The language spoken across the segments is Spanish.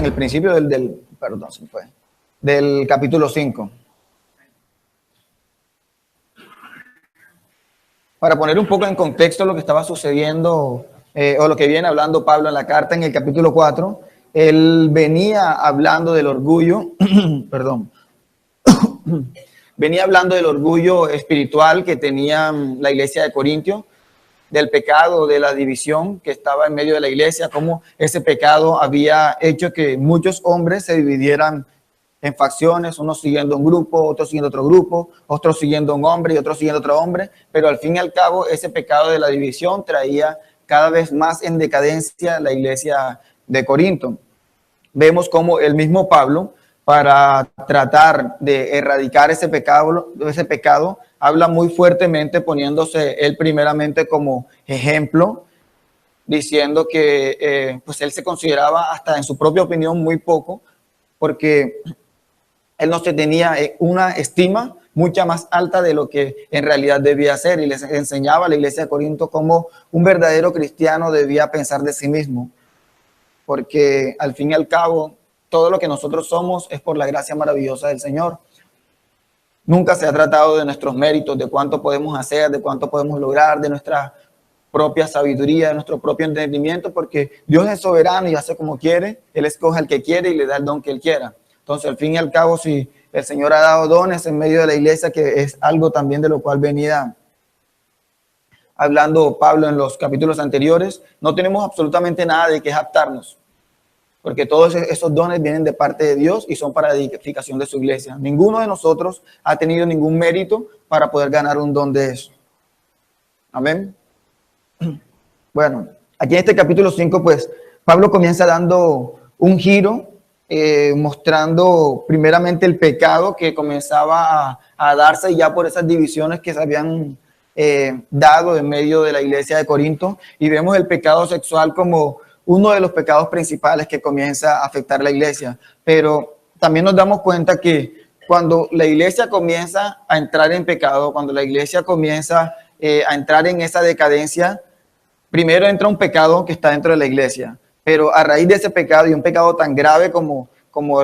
en el principio del capítulo 5. Para poner un poco en contexto lo que estaba sucediendo o lo que viene hablando Pablo en la carta en el capítulo 4, él venía hablando del orgullo, perdón, venía hablando del orgullo espiritual que tenía la iglesia de Corintio, del pecado, de la división que estaba en medio de la iglesia, cómo ese pecado había hecho que muchos hombres se dividieran en facciones, unos siguiendo un grupo, otros siguiendo otro grupo, otros siguiendo un hombre y otros siguiendo otro hombre, pero al fin y al cabo ese pecado de la división traía cada vez más en decadencia la iglesia de Corinto. Vemos cómo el mismo Pablo, para tratar de erradicar ese pecado, habla muy fuertemente, poniéndose él primeramente como ejemplo, diciendo que pues él se consideraba hasta en su propia opinión muy poco, porque él no se tenía una estima mucha más alta de lo que en realidad debía ser, y les enseñaba a la iglesia de Corinto cómo un verdadero cristiano debía pensar de sí mismo, porque al fin y al cabo todo lo que nosotros somos es por la gracia maravillosa del Señor. Nunca se ha tratado de nuestros méritos, de cuánto podemos hacer, de cuánto podemos lograr, de nuestra propia sabiduría, de nuestro propio entendimiento, porque Dios es soberano y hace como quiere. Él escoge al que quiere y le da el don que Él quiera. Entonces, al fin y al cabo, si el Señor ha dado dones en medio de la iglesia, que es algo también de lo cual venía hablando Pablo en los capítulos anteriores, no tenemos absolutamente nada de qué jactarnos, porque todos esos dones vienen de parte de Dios y son para la edificación de su iglesia. Ninguno de nosotros ha tenido ningún mérito para poder ganar un don de eso. Amén. Bueno, aquí en este capítulo 5, pues, Pablo comienza dando un giro, mostrando primeramente el pecado que comenzaba a darse ya por esas divisiones que se habían dado en medio de la iglesia de Corinto, y vemos el pecado sexual como uno de los pecados principales que comienza a afectar la iglesia. Pero también nos damos cuenta que cuando la iglesia comienza a entrar en pecado, cuando la iglesia comienza a entrar en esa decadencia, primero entra un pecado que está dentro de la iglesia, pero a raíz de ese pecado, y un pecado tan grave como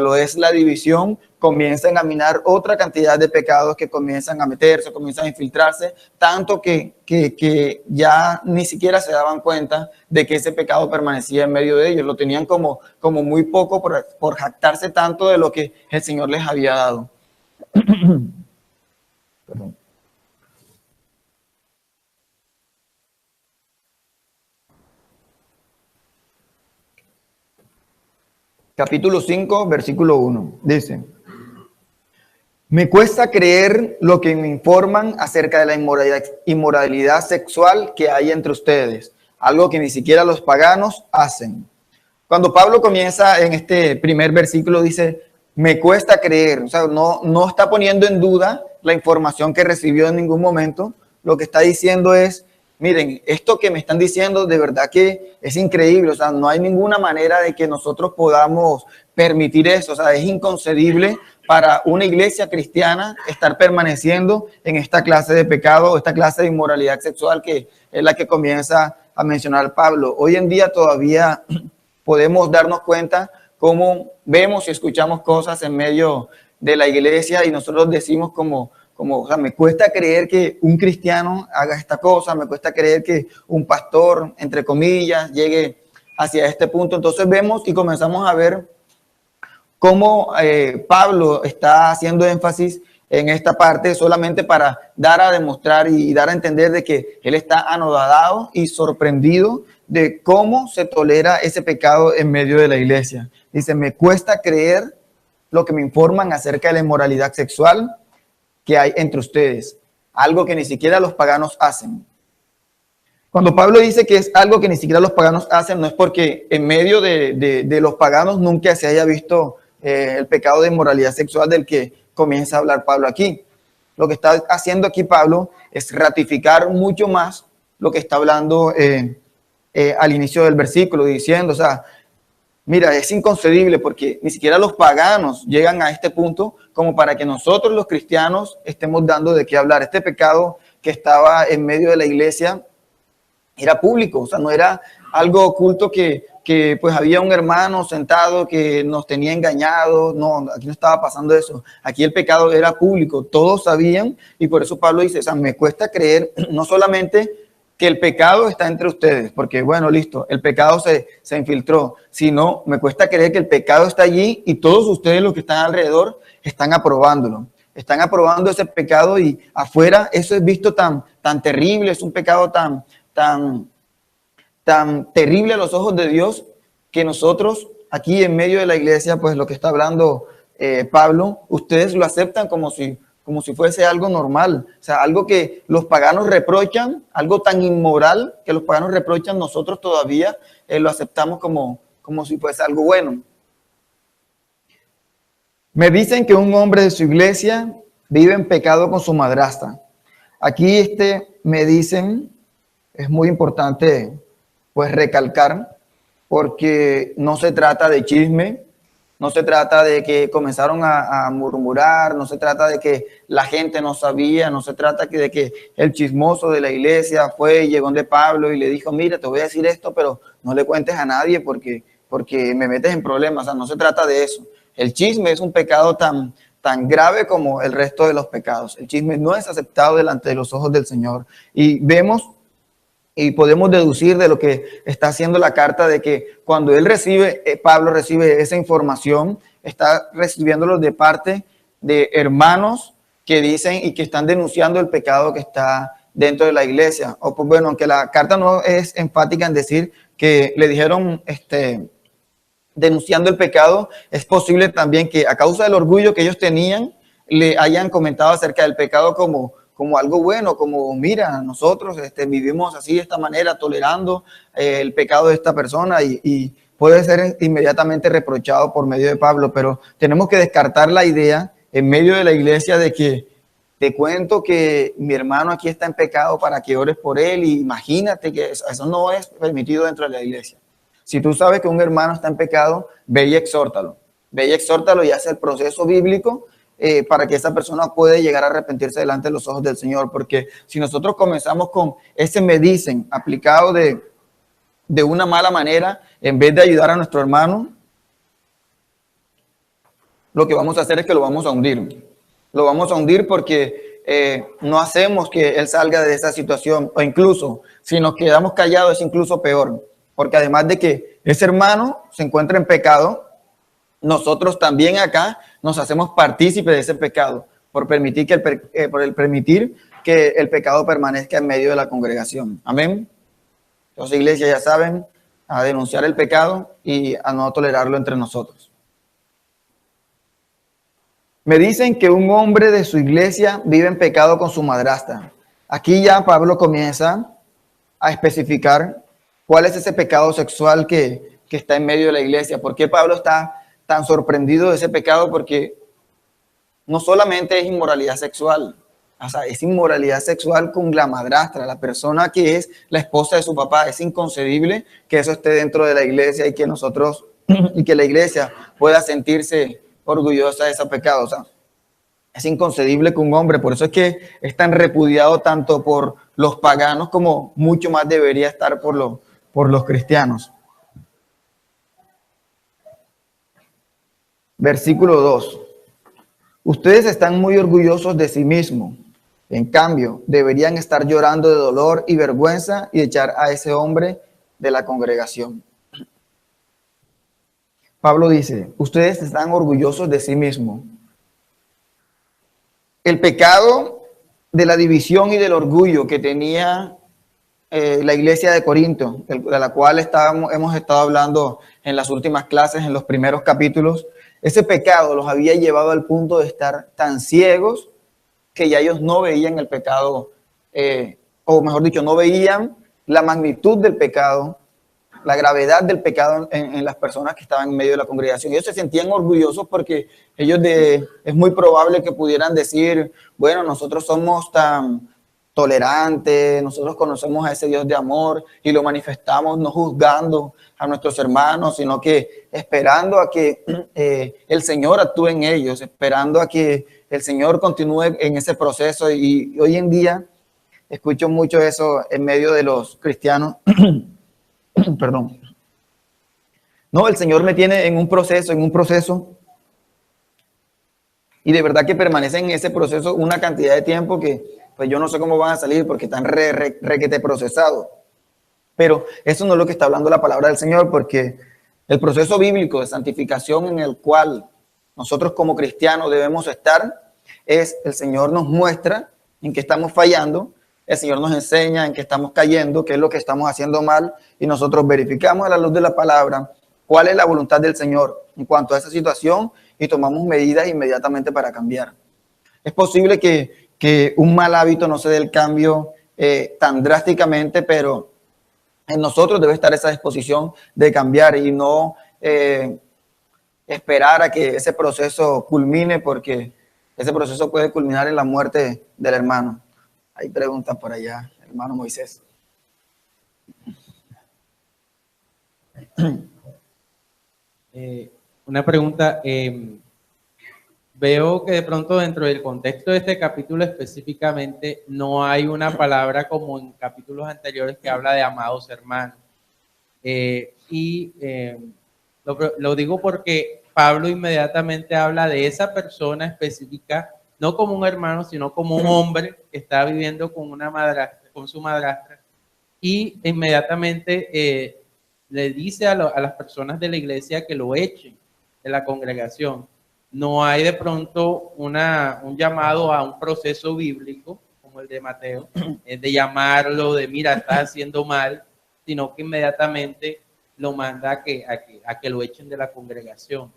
lo es la división, comienzan a minar otra cantidad de pecados que comienzan a meterse, comienzan a infiltrarse, tanto que ya ni siquiera se daban cuenta de que ese pecado permanecía en medio de ellos. Lo tenían como muy poco por jactarse tanto de lo que el Señor les había dado. Perdón. Capítulo 5, versículo 1, dice: me cuesta creer lo que me informan acerca de la inmoralidad sexual que hay entre ustedes, algo que ni siquiera los paganos hacen. Cuando Pablo comienza en este primer versículo, dice, me cuesta creer, o sea, no está poniendo en duda la información que recibió en ningún momento. Lo que está diciendo es, miren, esto que me están diciendo de verdad que es increíble, o sea, no hay ninguna manera de que nosotros podamos permitir eso, o sea, es inconcebible para una iglesia cristiana estar permaneciendo en esta clase de pecado, esta clase de inmoralidad sexual que es la que comienza a mencionar Pablo. Hoy en día todavía podemos darnos cuenta cómo vemos y escuchamos cosas en medio de la iglesia y nosotros decimos o sea, me cuesta creer que un cristiano haga esta cosa, me cuesta creer que un pastor, entre comillas, llegue hacia este punto. Entonces vemos y comenzamos a ver cómo Pablo está haciendo énfasis en esta parte solamente para dar a demostrar y dar a entender de que él está anodadado y sorprendido de cómo se tolera ese pecado en medio de la iglesia. Dice, me cuesta creer lo que me informan acerca de la inmoralidad sexual que hay entre ustedes, algo que ni siquiera los paganos hacen. Cuando Pablo dice que es algo que ni siquiera los paganos hacen, no es porque en medio de los paganos nunca se haya visto el pecado de inmoralidad sexual del que comienza a hablar Pablo aquí. Lo que está haciendo aquí Pablo es ratificar mucho más lo que está hablando al inicio del versículo, diciendo, o sea, mira, es inconcebible porque ni siquiera los paganos llegan a este punto como para que nosotros los cristianos estemos dando de qué hablar. Este pecado que estaba en medio de la iglesia era público, o sea, no era algo oculto que que pues había un hermano sentado que nos tenía engañados. No, aquí no estaba pasando eso. Aquí el pecado era público, todos sabían, y por eso Pablo dice, o sea, me cuesta creer no solamente que el pecado está entre ustedes, porque bueno, listo, el pecado se infiltró, sino me cuesta creer que el pecado está allí y todos ustedes los que están alrededor están aprobándolo. Están aprobando ese pecado y afuera eso es visto tan terrible, es un pecado tan terrible a los ojos de Dios, que nosotros aquí en medio de la iglesia, pues lo que está hablando Pablo, ustedes lo aceptan como si fuese algo normal, o sea, algo que los paganos reprochan, algo tan inmoral que los paganos reprochan, nosotros todavía lo aceptamos como si fuese algo bueno. Me dicen que un hombre de su iglesia vive en pecado con su madrastra. Aquí me dicen, es muy importante pues recalcar, porque no se trata de chisme, no se trata de que comenzaron a murmurar, no se trata de que la gente no sabía, no se trata de que el chismoso de la iglesia fue y llegó donde Pablo y le dijo, mira, te voy a decir esto, pero no le cuentes a nadie porque me metes en problemas. O sea, no se trata de eso. El chisme es un pecado tan grave como el resto de los pecados. El chisme no es aceptado delante de los ojos del Señor. Y vemos y podemos deducir de lo que está haciendo la carta, de que cuando Pablo recibe esa información, está recibiéndolo de parte de hermanos que dicen y que están denunciando el pecado que está dentro de la iglesia. O pues bueno, aunque la carta no es enfática en decir que le dijeron denunciando el pecado, es posible también que a causa del orgullo que ellos tenían, le hayan comentado acerca del pecado como algo bueno, como mira, nosotros vivimos así de esta manera, tolerando el pecado de esta persona, y puede ser inmediatamente reprochado por medio de Pablo, pero tenemos que descartar la idea en medio de la iglesia de que te cuento que mi hermano aquí está en pecado para que ores por él, y imagínate que eso no es permitido dentro de la iglesia. Si tú sabes que un hermano está en pecado, ve y exhórtalo y hace el proceso bíblico para que esa persona pueda llegar a arrepentirse delante de los ojos del Señor. Porque si nosotros comenzamos con ese me dicen aplicado de una mala manera, en vez de ayudar a nuestro hermano, lo que vamos a hacer es que lo vamos a hundir. Lo vamos a hundir porque no hacemos que él salga de esa situación, o incluso si nos quedamos callados es incluso peor, porque además de que ese hermano se encuentra en pecado, nosotros también acá nos hacemos partícipes de ese pecado por permitir que el pecado permanezca en medio de la congregación. Amén. Entonces, iglesia, ya saben, a denunciar el pecado y a no tolerarlo entre nosotros. Me dicen que un hombre de su iglesia vive en pecado con su madrastra. Aquí ya Pablo comienza a especificar cuál es ese pecado sexual que está en medio de la iglesia. ¿Por qué Pablo está tan sorprendido de ese pecado? Porque no solamente es inmoralidad sexual, o sea, es inmoralidad sexual con la madrastra, la persona que es la esposa de su papá. Es inconcebible que eso esté dentro de la iglesia y que la iglesia pueda sentirse orgullosa de ese pecado. O sea, es inconcebible que un hombre, por eso es que es tan repudiado tanto por los paganos como mucho más debería estar por los cristianos. Versículo 2. Ustedes están muy orgullosos de sí mismos. En cambio, deberían estar llorando de dolor y vergüenza y echar a ese hombre de la congregación. Pablo dice, ustedes están orgullosos de sí mismos. El pecado de la división y del orgullo que tenía la iglesia de Corinto, de la cual hemos estado hablando en las últimas clases, en los primeros capítulos, ese pecado los había llevado al punto de estar tan ciegos que ya ellos no veían el pecado, o mejor dicho, no veían la magnitud del pecado, la gravedad del pecado en las personas que estaban en medio de la congregación. Ellos se sentían orgullosos porque es muy probable que pudieran decir, bueno, nosotros somos tan tolerantes, nosotros conocemos a ese Dios de amor y lo manifestamos no juzgando a nuestros hermanos, sino que esperando a que el Señor actúe en ellos, esperando a que el Señor continúe en ese proceso. Y hoy en día escucho mucho eso en medio de los cristianos. Perdón. No, el Señor me tiene en un proceso, y de verdad que permanecen en ese proceso una cantidad de tiempo que pues yo no sé cómo van a salir porque están requete procesados. Pero eso no es lo que está hablando la palabra del Señor, porque el proceso bíblico de santificación en el cual nosotros como cristianos debemos estar es el Señor nos muestra en qué estamos fallando, el Señor nos enseña en qué estamos cayendo, qué es lo que estamos haciendo mal, y nosotros verificamos a la luz de la palabra cuál es la voluntad del Señor en cuanto a esa situación y tomamos medidas inmediatamente para cambiar. Es posible que un mal hábito no se dé el cambio tan drásticamente, pero en nosotros debe estar esa disposición de cambiar y no esperar a que ese proceso culmine, porque ese proceso puede culminar en la muerte del hermano. Hay preguntas por allá, hermano Moisés. Una pregunta. Veo que de pronto dentro del contexto de este capítulo específicamente no hay una palabra como en capítulos anteriores que habla de amados hermanos. Lo digo porque Pablo inmediatamente habla de esa persona específica, no como un hermano, sino como un hombre que está viviendo con una madrastra, con su madrastra, y inmediatamente le dice a las personas de la iglesia que lo echen de la congregación. No hay de pronto un llamado a un proceso bíblico como el de Mateo, de llamarlo, de mira, estás haciendo mal, sino que inmediatamente lo manda a que lo echen de la congregación.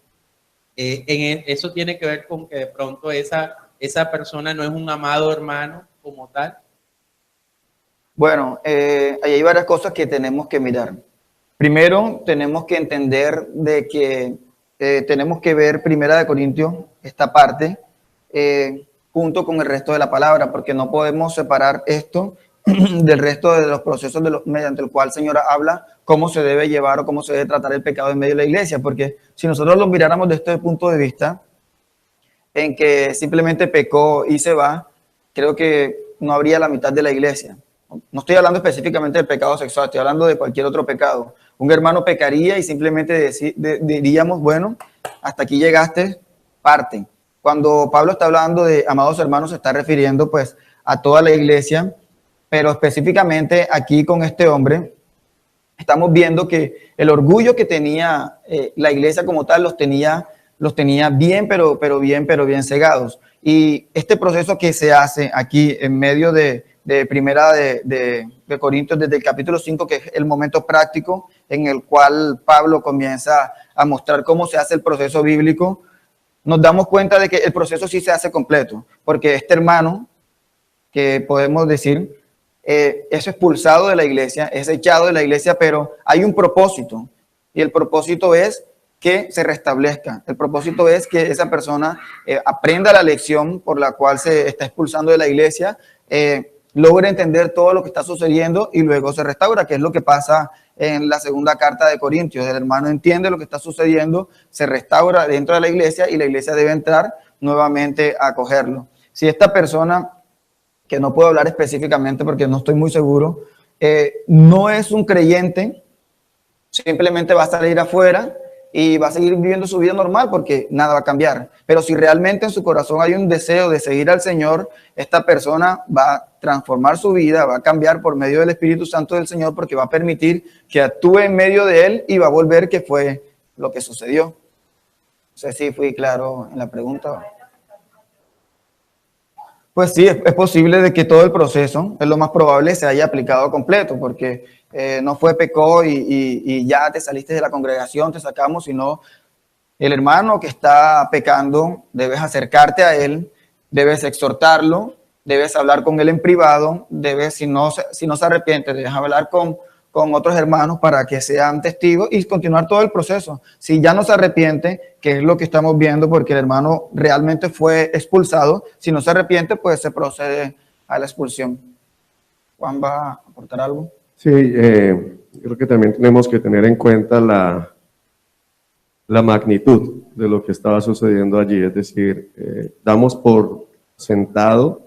Eso tiene que ver con que de pronto esa persona no es un amado hermano como tal. Bueno, ahí hay varias cosas que tenemos que mirar. Primero, tenemos que entender de que tenemos que ver Primera de Corintios, esta parte, junto con el resto de la palabra, porque no podemos separar esto del resto de los procesos mediante el cual el Señor habla cómo se debe llevar o cómo se debe tratar el pecado en medio de la iglesia, porque si nosotros lo miráramos desde este punto de vista, en que simplemente pecó y se va, creo que no habría la mitad de la iglesia. No estoy hablando específicamente del pecado sexual, estoy hablando de cualquier otro pecado. Un hermano pecaría y simplemente diríamos, bueno, hasta aquí llegaste, parte. Cuando Pablo está hablando de amados hermanos, se está refiriendo pues a toda la iglesia, pero específicamente aquí con este hombre, estamos viendo que el orgullo que tenía la iglesia como tal los tenía bien, pero bien cegados. Y este proceso que se hace aquí en medio de Primera de Corintios, desde el capítulo 5, que es el momento práctico en el cual Pablo comienza a mostrar cómo se hace el proceso bíblico, nos damos cuenta de que el proceso sí se hace completo, porque este hermano, que podemos decir, es expulsado de la iglesia, es echado de la iglesia, pero hay un propósito, y el propósito es que se restablezca. El propósito es que esa persona aprenda la lección por la cual se está expulsando de la iglesia, logre entender todo lo que está sucediendo y luego se restaura, que es lo que pasa en la segunda carta de Corintios. El hermano entiende lo que está sucediendo, se restaura dentro de la iglesia y la iglesia debe entrar nuevamente a acogerlo. Si esta persona, que no puedo hablar específicamente porque no estoy muy seguro, no es un creyente, simplemente va a salir afuera y va a seguir viviendo su vida normal porque nada va a cambiar. Pero si realmente en su corazón hay un deseo de seguir al Señor, esta persona va a transformar su vida, va a cambiar por medio del Espíritu Santo del Señor, porque va a permitir que actúe en medio de él y va a volver que fue lo que sucedió. No sé si fui claro en la pregunta. Pues sí, es posible de que todo el proceso, es lo más probable, se haya aplicado completo, porque no fue pecó y ya te saliste de la congregación, te sacamos, sino el hermano que está pecando, debes acercarte a él, debes exhortarlo, debes hablar con él en privado, debes, si no se arrepiente, debes hablar con otros hermanos para que sean testigos y continuar todo el proceso. Si ya no se arrepiente, que es lo que estamos viendo, porque el hermano realmente fue expulsado, si no se arrepiente, pues se procede a la expulsión. Juan, ¿va a aportar algo? Sí, creo que también tenemos que tener en cuenta la magnitud de lo que estaba sucediendo allí. Es decir, damos por sentado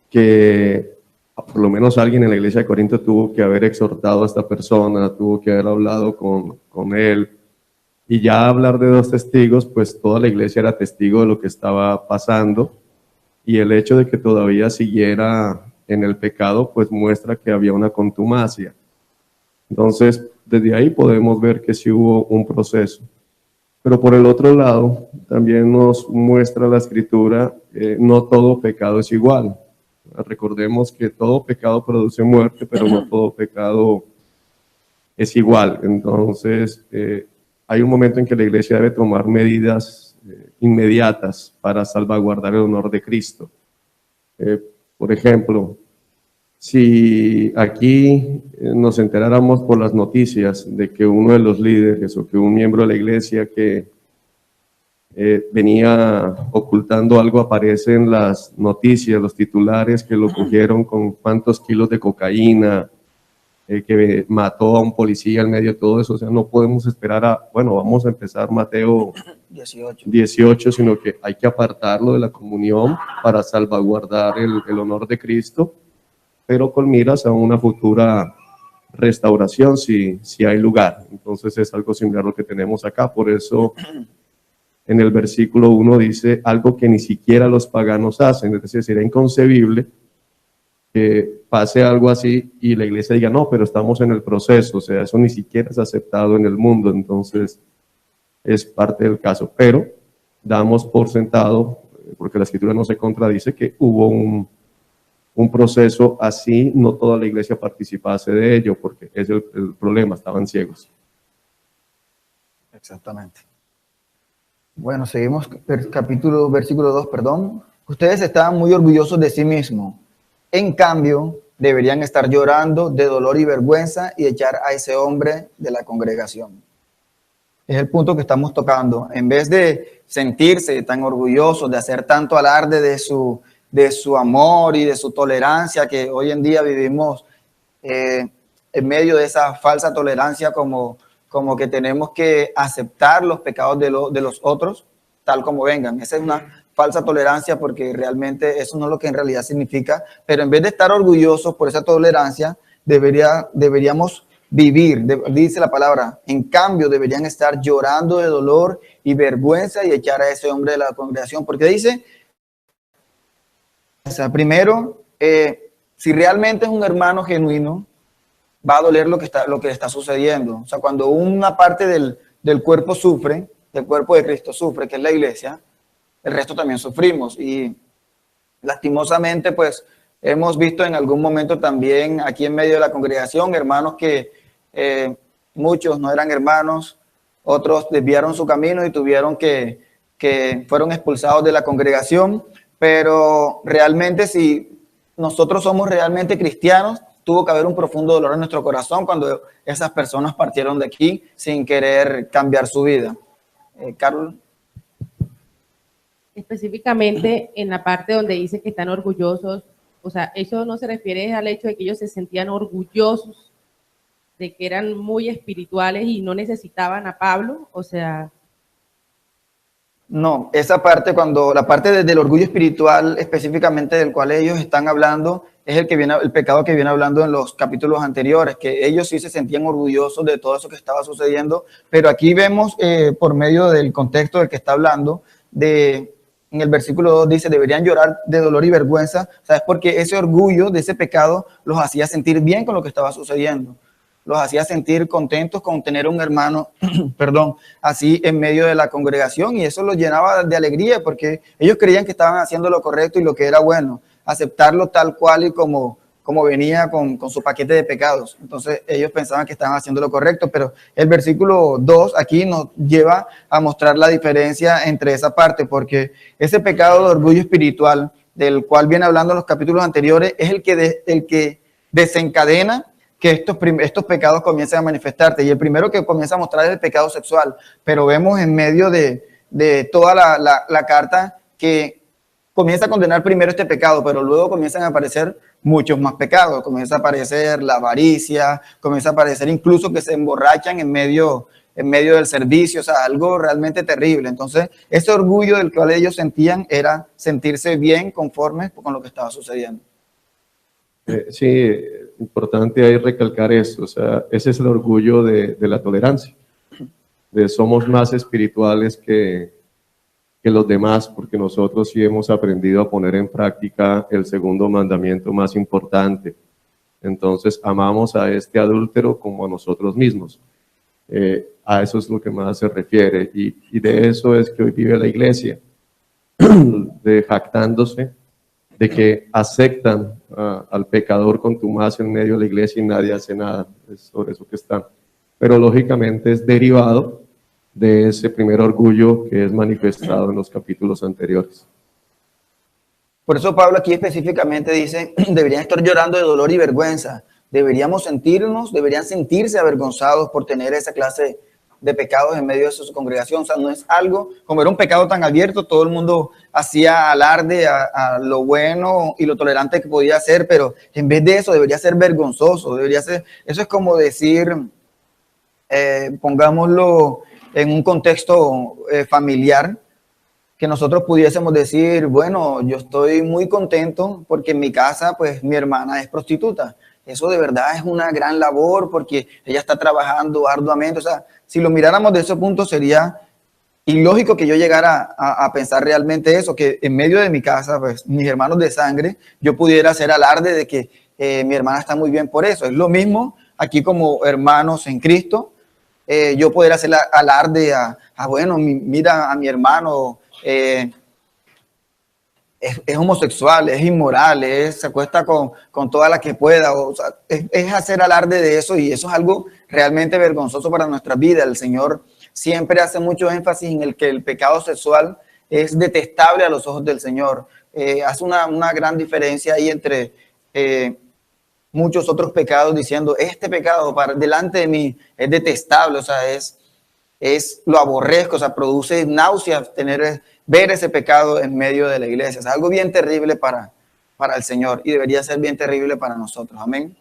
que por lo menos alguien en la iglesia de Corinto tuvo que haber exhortado a esta persona, tuvo que haber hablado con él, Y ya hablar de dos testigos, pues toda la iglesia era testigo de lo que estaba pasando, y el hecho de que todavía siguiera en el pecado, pues muestra que había una contumacia. Entonces, desde ahí podemos ver que sí hubo un proceso. Pero por el otro lado, también nos muestra la Escritura, no todo pecado es igual. Recordemos que todo pecado produce muerte, pero no todo pecado es igual. Entonces, hay un momento en que la iglesia debe tomar medidas inmediatas para salvaguardar el honor de Cristo. Por ejemplo, si aquí nos enteráramos por las noticias de que uno de los líderes o que un miembro de la iglesia que venía ocultando algo aparece en las noticias, los titulares, que lo cogieron con cuántos kilos de cocaína, que mató a un policía en medio de todo eso, o sea, no podemos esperar bueno, vamos a empezar Mateo 18, sino que hay que apartarlo de la comunión para salvaguardar el honor de Cristo, pero con miras a una futura restauración si hay lugar. Entonces es algo similar a lo que tenemos acá. Por eso en el versículo 1 dice algo que ni siquiera los paganos hacen, es decir, sería inconcebible que pase algo así y la iglesia diga, no, pero estamos en el proceso, o sea, eso ni siquiera es aceptado en el mundo. Entonces es parte del caso, pero damos por sentado, porque la Escritura no se contradice, que hubo un proceso así, no toda la iglesia participase de ello, porque es el problema, estaban ciegos. Exactamente. Bueno, seguimos, versículo 2, perdón. Ustedes estaban muy orgullosos de sí mismos. En cambio, deberían estar llorando de dolor y vergüenza y echar a ese hombre de la congregación. Es el punto que estamos tocando. En vez de sentirse tan orgullosos, de hacer tanto alarde de su amor y de su tolerancia, que hoy en día vivimos en medio de esa falsa tolerancia, como que tenemos que aceptar los pecados de los otros tal como vengan. Esa es una falsa tolerancia, porque realmente eso no es lo que en realidad significa. Pero en vez de estar orgullosos por esa tolerancia, deberíamos vivir, dice la palabra, en cambio deberían estar llorando de dolor y vergüenza y echar a ese hombre de la congregación, porque dice, o sea, primero, si realmente es un hermano genuino, va a doler lo que está sucediendo. O sea, cuando una parte del cuerpo sufre, del cuerpo de Cristo sufre, que es la iglesia, el resto también sufrimos. Y lastimosamente, pues, hemos visto en algún momento también aquí en medio de la congregación, hermanos que muchos no eran hermanos, otros desviaron su camino y tuvieron que fueron expulsados de la congregación. Pero realmente, si nosotros somos realmente cristianos, tuvo que haber un profundo dolor en nuestro corazón cuando esas personas partieron de aquí sin querer cambiar su vida. Carlos. Específicamente en la parte donde dice que están orgullosos, o sea, eso no se refiere al hecho de que ellos se sentían orgullosos de que eran muy espirituales y no necesitaban a Pablo, o sea... No, esa parte, la parte del orgullo espiritual específicamente del cual ellos están hablando, es el pecado que viene hablando en los capítulos anteriores, que ellos sí se sentían orgullosos de todo eso que estaba sucediendo, pero aquí vemos por medio del contexto del que está hablando, en el versículo 2 dice, deberían llorar de dolor y vergüenza, ¿sabes? Porque ese orgullo de ese pecado los hacía sentir bien con lo que estaba sucediendo, los hacía sentir contentos con tener un hermano, perdón, así en medio de la congregación, y eso los llenaba de alegría, porque ellos creían que estaban haciendo lo correcto y lo que era bueno, aceptarlo tal cual y como venía con su paquete de pecados. Entonces ellos pensaban que estaban haciendo lo correcto, pero el versículo 2 aquí nos lleva a mostrar la diferencia entre esa parte, porque ese pecado de orgullo espiritual, del cual viene hablando en los capítulos anteriores, es el que desencadena que estos pecados comiencen a manifestarse. Y el primero que comienza a mostrar es el pecado sexual, pero vemos en medio de toda la carta que comienza a condenar primero este pecado, pero luego comienzan a aparecer muchos más pecados. Comienza a aparecer la avaricia, comienza a aparecer incluso que se emborrachan en medio del servicio, o sea, algo realmente terrible. Entonces, ese orgullo del cual ellos sentían era sentirse bien conforme con lo que estaba sucediendo. Sí, importante ahí recalcar eso, o sea, ese es el orgullo de la tolerancia. de somos más espirituales que los demás, porque nosotros sí hemos aprendido a poner en práctica el segundo mandamiento más importante. Entonces, amamos a este adúltero como a nosotros mismos. A eso es lo que más se refiere, y de eso es que hoy vive la iglesia, de jactándose de que aceptan al pecador contumaz en medio de la iglesia y nadie hace nada. Es sobre eso que están. Pero lógicamente es derivado de ese primer orgullo que es manifestado en los capítulos anteriores. Por eso Pablo aquí específicamente dice, deberían estar llorando de dolor y vergüenza. Deberían sentirse avergonzados por tener esa clase de pecados en medio de su congregación. O sea, no es algo, como era un pecado tan abierto, todo el mundo hacía alarde a lo bueno y lo tolerante que podía ser, pero en vez de eso debería ser vergonzoso, eso es como decir, pongámoslo en un contexto familiar, que nosotros pudiésemos decir, bueno, yo estoy muy contento porque en mi casa, pues, mi hermana es prostituta. Eso de verdad es una gran labor porque ella está trabajando arduamente. O sea, si lo miráramos de ese punto, sería ilógico que yo llegara a pensar realmente eso, que en medio de mi casa, pues, mis hermanos de sangre, yo pudiera hacer alarde de que mi hermana está muy bien por eso. Es lo mismo aquí como hermanos en Cristo. Yo poder hacer alarde bueno, mira a mi hermano, es homosexual, es inmoral, se acuesta con todas las que pueda. O sea, es hacer alarde de eso, y eso es algo realmente vergonzoso para nuestra vida. El Señor siempre hace mucho énfasis en el que el pecado sexual es detestable a los ojos del Señor. Hace una gran diferencia ahí entre muchos otros pecados, diciendo, este pecado delante de mí es detestable, o sea, lo aborrezco, o sea, produce náuseas ver ese pecado en medio de la iglesia. Es algo bien terrible para el Señor, y debería ser bien terrible para nosotros. Amén.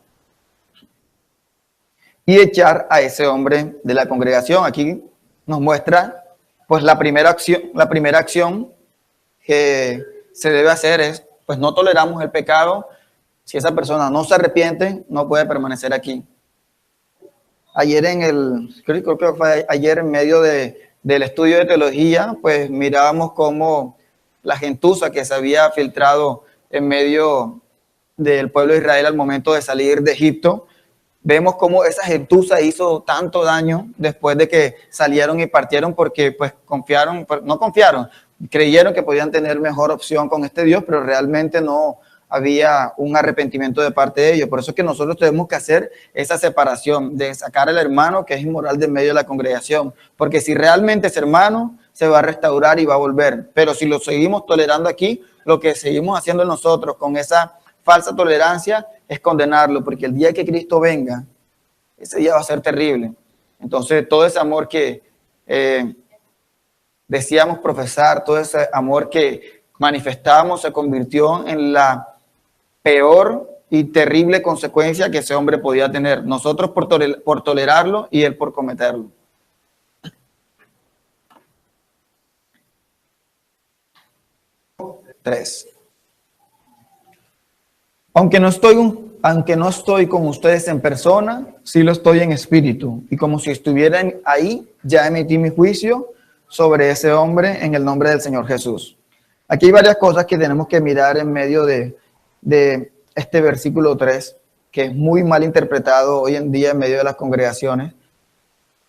Y echar a ese hombre de la congregación. Aquí nos muestra, pues, la primera acción que se debe hacer es, pues, no toleramos el pecado. Si esa persona no se arrepiente, no puede permanecer aquí. Ayer creo que fue ayer en medio del estudio de teología, pues mirábamos cómo la gentuza que se había filtrado en medio del pueblo de Israel al momento de salir de Egipto, vemos cómo esa gentuza hizo tanto daño después de que salieron y partieron, porque pues creyeron que podían tener mejor opción con este Dios, pero realmente no había un arrepentimiento de parte de ellos. Por eso es que nosotros tenemos que hacer esa separación, de sacar al hermano que es inmoral de medio de la congregación, porque si realmente es hermano, se va a restaurar y va a volver. Pero si lo seguimos tolerando aquí, lo que seguimos haciendo nosotros con esa falsa tolerancia es condenarlo, porque el día que Cristo venga, ese día va a ser terrible. Entonces, todo ese amor que decíamos profesar, todo ese amor que manifestábamos, se convirtió en la peor y terrible consecuencia que ese hombre podía tener. Nosotros por tolerarlo y él por cometerlo. Tres. Aunque no estoy con ustedes en persona, sí lo estoy en espíritu. Y como si estuvieran ahí, ya emití mi juicio sobre ese hombre en el nombre del Señor Jesús. Aquí hay varias cosas que tenemos que mirar en medio de este versículo 3, que es muy mal interpretado hoy en día en medio de las congregaciones.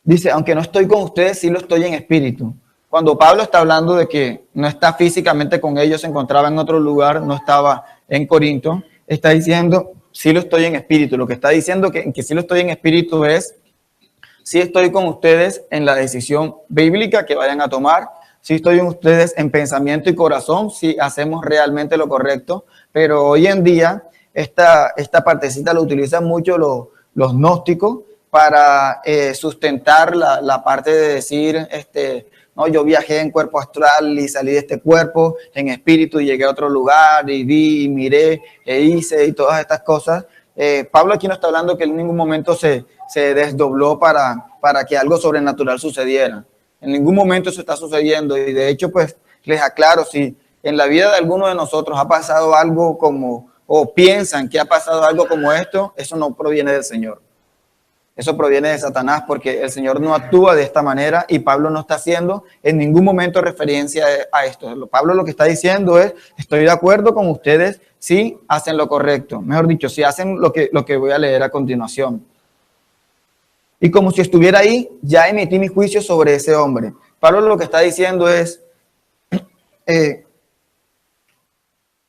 Dice, aunque no estoy con ustedes, sí lo estoy en espíritu. Cuando Pablo está hablando de que no está físicamente con ellos, se encontraba en otro lugar, no estaba en Corinto, está diciendo, sí lo estoy en espíritu. Lo que está diciendo que sí lo estoy en espíritu es, sí estoy con ustedes en la decisión bíblica que vayan a tomar, sí estoy con ustedes en pensamiento y corazón, si hacemos realmente lo correcto. Pero hoy en día esta partecita lo utilizan mucho los gnósticos para sustentar la parte de decir, no, yo viajé en cuerpo astral y salí de este cuerpo en espíritu y llegué a otro lugar y vi y miré e hice y todas estas cosas. Pablo aquí no está hablando que en ningún momento se desdobló para que algo sobrenatural sucediera. En ningún momento eso está sucediendo, y de hecho, pues, les aclaro, si en la vida de alguno de nosotros ha pasado algo o piensan que ha pasado algo como esto, eso no proviene del Señor. Eso proviene de Satanás porque el Señor no actúa de esta manera y Pablo no está haciendo en ningún momento referencia a esto. Pablo lo que está diciendo es, estoy de acuerdo con ustedes si hacen lo correcto. Mejor dicho, si hacen lo que voy a leer a continuación. Y como si estuviera ahí, ya emití mi juicio sobre ese hombre. Pablo lo que está diciendo es,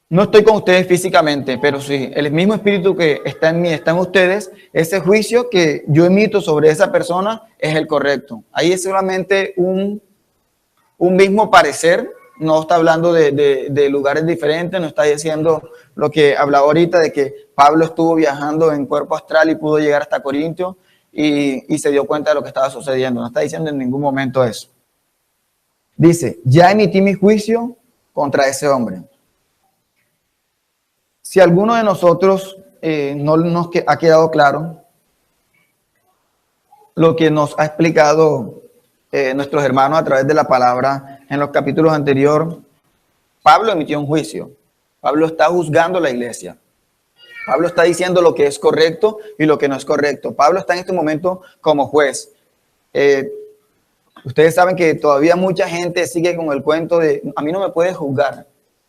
no estoy con ustedes físicamente, pero sí, el mismo espíritu que está en mí, está en ustedes, ese juicio que yo emito sobre esa persona es el correcto. Ahí es solamente un mismo parecer, no está hablando de lugares diferentes, no está diciendo lo que hablaba ahorita de que Pablo estuvo viajando en cuerpo astral y pudo llegar hasta Corintio y se dio cuenta de lo que estaba sucediendo. No está diciendo en ningún momento eso. Dice, ya emití mi juicio contra ese hombre. Si alguno de nosotros no nos ha quedado claro lo que nos ha explicado nuestros hermanos a través de la palabra en los capítulos anteriores, Pablo emitió un juicio. Pablo está juzgando la iglesia. Pablo está diciendo lo que es correcto y lo que no es correcto. Pablo está en este momento como juez. Ustedes saben que todavía mucha gente sigue con el cuento de a mí no me puedes juzgar.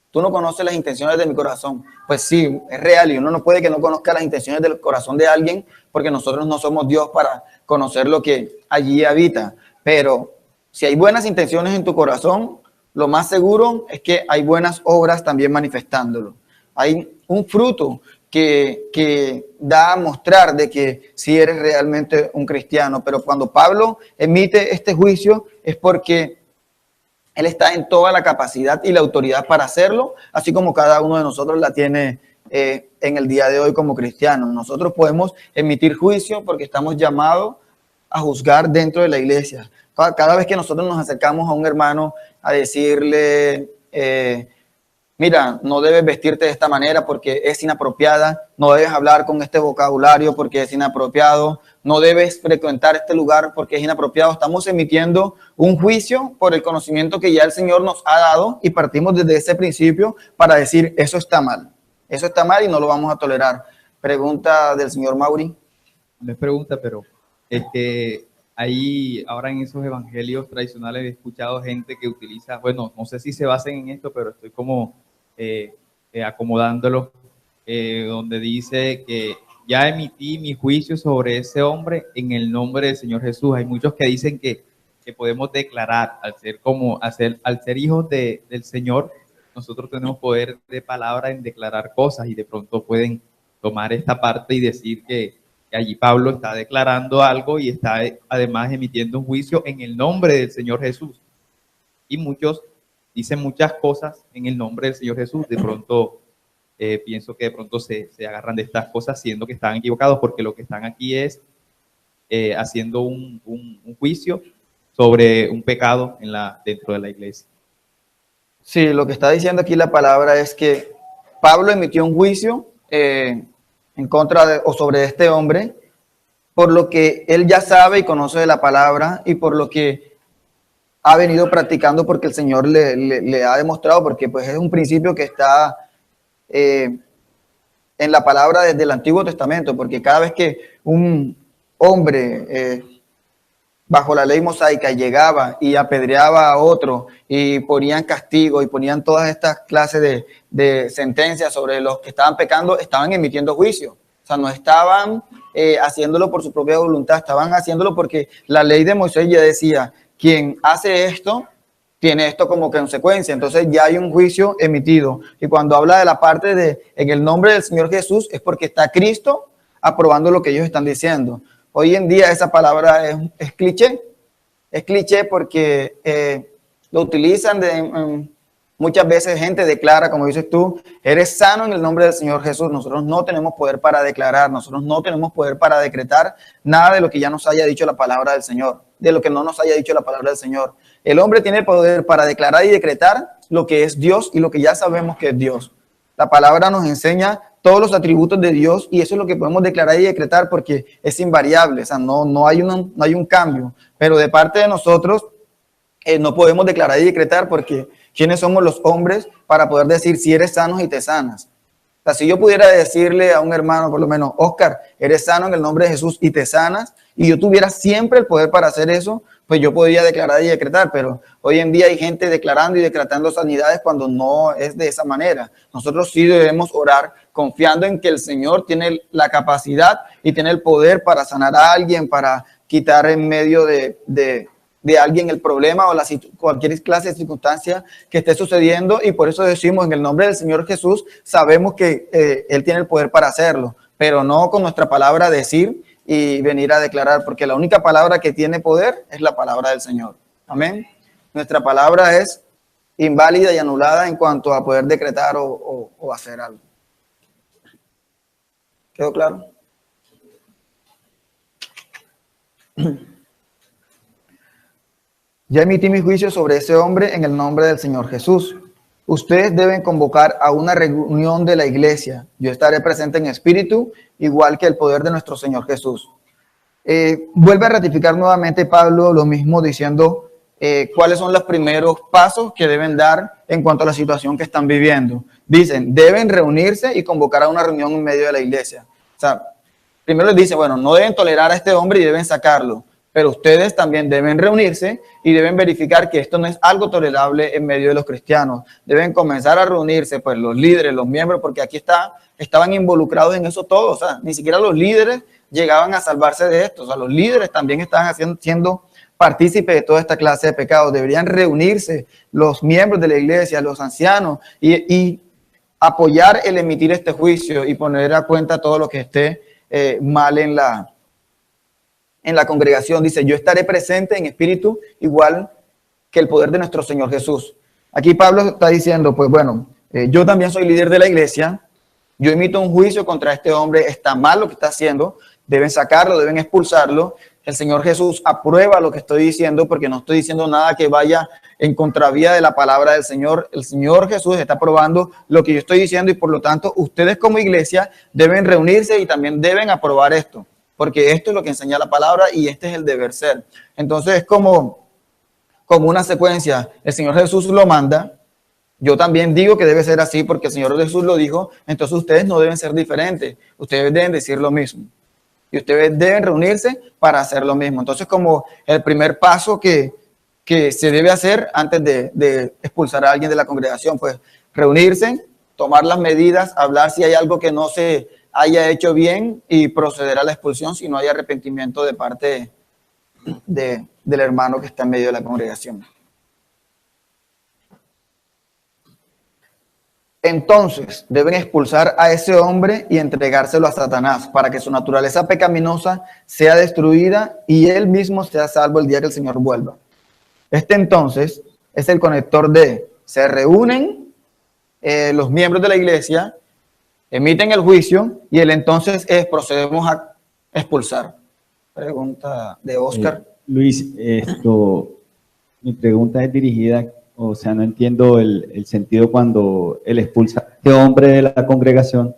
Tú no conoces las intenciones de mi corazón. Pues sí, es real y uno no puede que no conozca las intenciones del corazón de alguien porque nosotros no somos Dios para conocer lo que allí habita. Pero si hay buenas intenciones en tu corazón, lo más seguro es que hay buenas obras también manifestándolo. Hay un fruto que da a mostrar de que si eres realmente un cristiano. Pero cuando Pablo emite este juicio es porque él está en toda la capacidad y la autoridad para hacerlo, así como cada uno de nosotros la tiene en el día de hoy como cristianos. Nosotros podemos emitir juicio porque estamos llamados a juzgar dentro de la iglesia. Cada vez que nosotros nos acercamos a un hermano a decirle, mira, no debes vestirte de esta manera porque es inapropiada, no debes hablar con este vocabulario porque es inapropiado, no debes frecuentar este lugar porque es inapropiado. Estamos emitiendo un juicio por el conocimiento que ya el Señor nos ha dado y partimos desde ese principio para decir, eso está mal y no lo vamos a tolerar. Pregunta del señor Mauri. No es pregunta, pero ahí ahora en esos evangelios tradicionales he escuchado gente que utiliza, bueno, no sé si se basen en esto, pero estoy como acomodándolo, donde dice que ya emití mi juicio sobre ese hombre en el nombre del Señor Jesús. Hay muchos que dicen que podemos declarar, al ser hijos del Señor, nosotros tenemos poder de palabra en declarar cosas y de pronto pueden tomar esta parte y decir que allí Pablo está declarando algo y está además emitiendo un juicio en el nombre del Señor Jesús. Y muchos dicen muchas cosas en el nombre del Señor Jesús. De pronto, pienso que de pronto se agarran de estas cosas siendo que están equivocados, porque lo que están aquí es haciendo un juicio sobre un pecado dentro de la iglesia. Sí, lo que está diciendo aquí la palabra es que Pablo emitió un juicio en contra o sobre este hombre, por lo que él ya sabe y conoce de la palabra y por lo que ha venido practicando porque el Señor le ha demostrado, porque pues es un principio que está en la palabra desde el Antiguo Testamento, porque cada vez que un hombre bajo la ley mosaica llegaba y apedreaba a otro y ponían castigo y ponían todas estas clases de sentencias sobre los que estaban pecando, estaban emitiendo juicio. O sea, no estaban haciéndolo por su propia voluntad, estaban haciéndolo porque la ley de Moisés ya decía, quien hace esto, tiene esto como consecuencia. Entonces ya hay un juicio emitido. Y cuando habla de la parte de en el nombre del Señor Jesús, es porque está Cristo aprobando lo que ellos están diciendo. Hoy en día esa palabra es cliché. Es cliché porque lo utilizan muchas veces gente declara, como dices tú, eres sano en el nombre del Señor Jesús. Nosotros no tenemos poder para declarar, nosotros no tenemos poder para decretar nada de lo que ya nos haya dicho la palabra del Señor, de lo que no nos haya dicho la palabra del Señor. El hombre tiene poder para declarar y decretar lo que es Dios y lo que ya sabemos que es Dios. La palabra nos enseña todos los atributos de Dios y eso es lo que podemos declarar y decretar porque es invariable, o sea, no hay un cambio. Pero de parte de nosotros no podemos declarar y decretar porque ¿quiénes somos los hombres para poder decir si eres sano y te sanas? O sea, si yo pudiera decirle a un hermano, por lo menos, Oscar, eres sano en el nombre de Jesús y te sanas, y yo tuviera siempre el poder para hacer eso, pues yo podría declarar y decretar, pero hoy en día hay gente declarando y decretando sanidades cuando no es de esa manera. Nosotros sí debemos orar confiando en que el Señor tiene la capacidad y tiene el poder para sanar a alguien, para quitar en medio de alguien el problema o cualquier clase de circunstancia que esté sucediendo, y por eso decimos en el nombre del Señor Jesús, sabemos que Él tiene el poder para hacerlo, pero no con nuestra palabra decir y venir a declarar, porque la única palabra que tiene poder es la palabra del Señor. Amén. Nuestra palabra es inválida y anulada en cuanto a poder decretar o hacer algo. ¿Quedó claro? Ya emití mi juicio sobre ese hombre en el nombre del Señor Jesús. Ustedes deben convocar a una reunión de la iglesia. Yo estaré presente en espíritu, igual que el poder de nuestro Señor Jesús. Vuelve a ratificar nuevamente Pablo lo mismo, diciendo cuáles son los primeros pasos que deben dar en cuanto a la situación que están viviendo. Dicen, deben reunirse y convocar a una reunión en medio de la iglesia. O sea, primero les dice, bueno, no deben tolerar a este hombre y deben sacarlo, pero ustedes también deben reunirse y deben verificar que esto no es algo tolerable en medio de los cristianos. Deben comenzar a reunirse, pues los líderes, los miembros, porque aquí estaban involucrados en eso todos. O sea, ni siquiera los líderes llegaban a salvarse de esto. O sea, los líderes también estaban siendo partícipes de toda esta clase de pecados. Deberían reunirse los miembros de la iglesia, los ancianos, y apoyar el emitir este juicio y poner a cuenta todo lo que esté mal en la congregación. Dice, yo estaré presente en espíritu igual que el poder de nuestro Señor Jesús. Aquí Pablo está diciendo, pues bueno, yo también soy líder de la iglesia, yo emito un juicio contra este hombre, está mal lo que está haciendo, deben sacarlo, deben expulsarlo. El Señor Jesús aprueba lo que estoy diciendo, porque no estoy diciendo nada que vaya en contravía de la palabra del Señor. El Señor Jesús está aprobando lo que yo estoy diciendo, y por lo tanto ustedes como iglesia deben reunirse y también deben aprobar esto, porque esto es lo que enseña la palabra y este es el deber ser. Entonces es como una secuencia. El Señor Jesús lo manda, yo también digo que debe ser así porque el Señor Jesús lo dijo, entonces ustedes no deben ser diferentes, ustedes deben decir lo mismo. Y ustedes deben reunirse para hacer lo mismo. Entonces, como el primer paso que se debe hacer antes de expulsar a alguien de la congregación, pues reunirse, tomar las medidas, hablar si hay algo que no se haya hecho bien y proceder a la expulsión si no hay arrepentimiento de parte del hermano que está en medio de la congregación. Entonces deben expulsar a ese hombre y entregárselo a Satanás para que su naturaleza pecaminosa sea destruida y él mismo sea salvo el día que el Señor vuelva. Este entonces es el conector de se reúnen los miembros de la iglesia, emiten el juicio y el entonces procedemos a expulsar. Pregunta de Oscar. Luis, mi pregunta es dirigida, o sea, no entiendo el sentido cuando él expulsa a este hombre de la congregación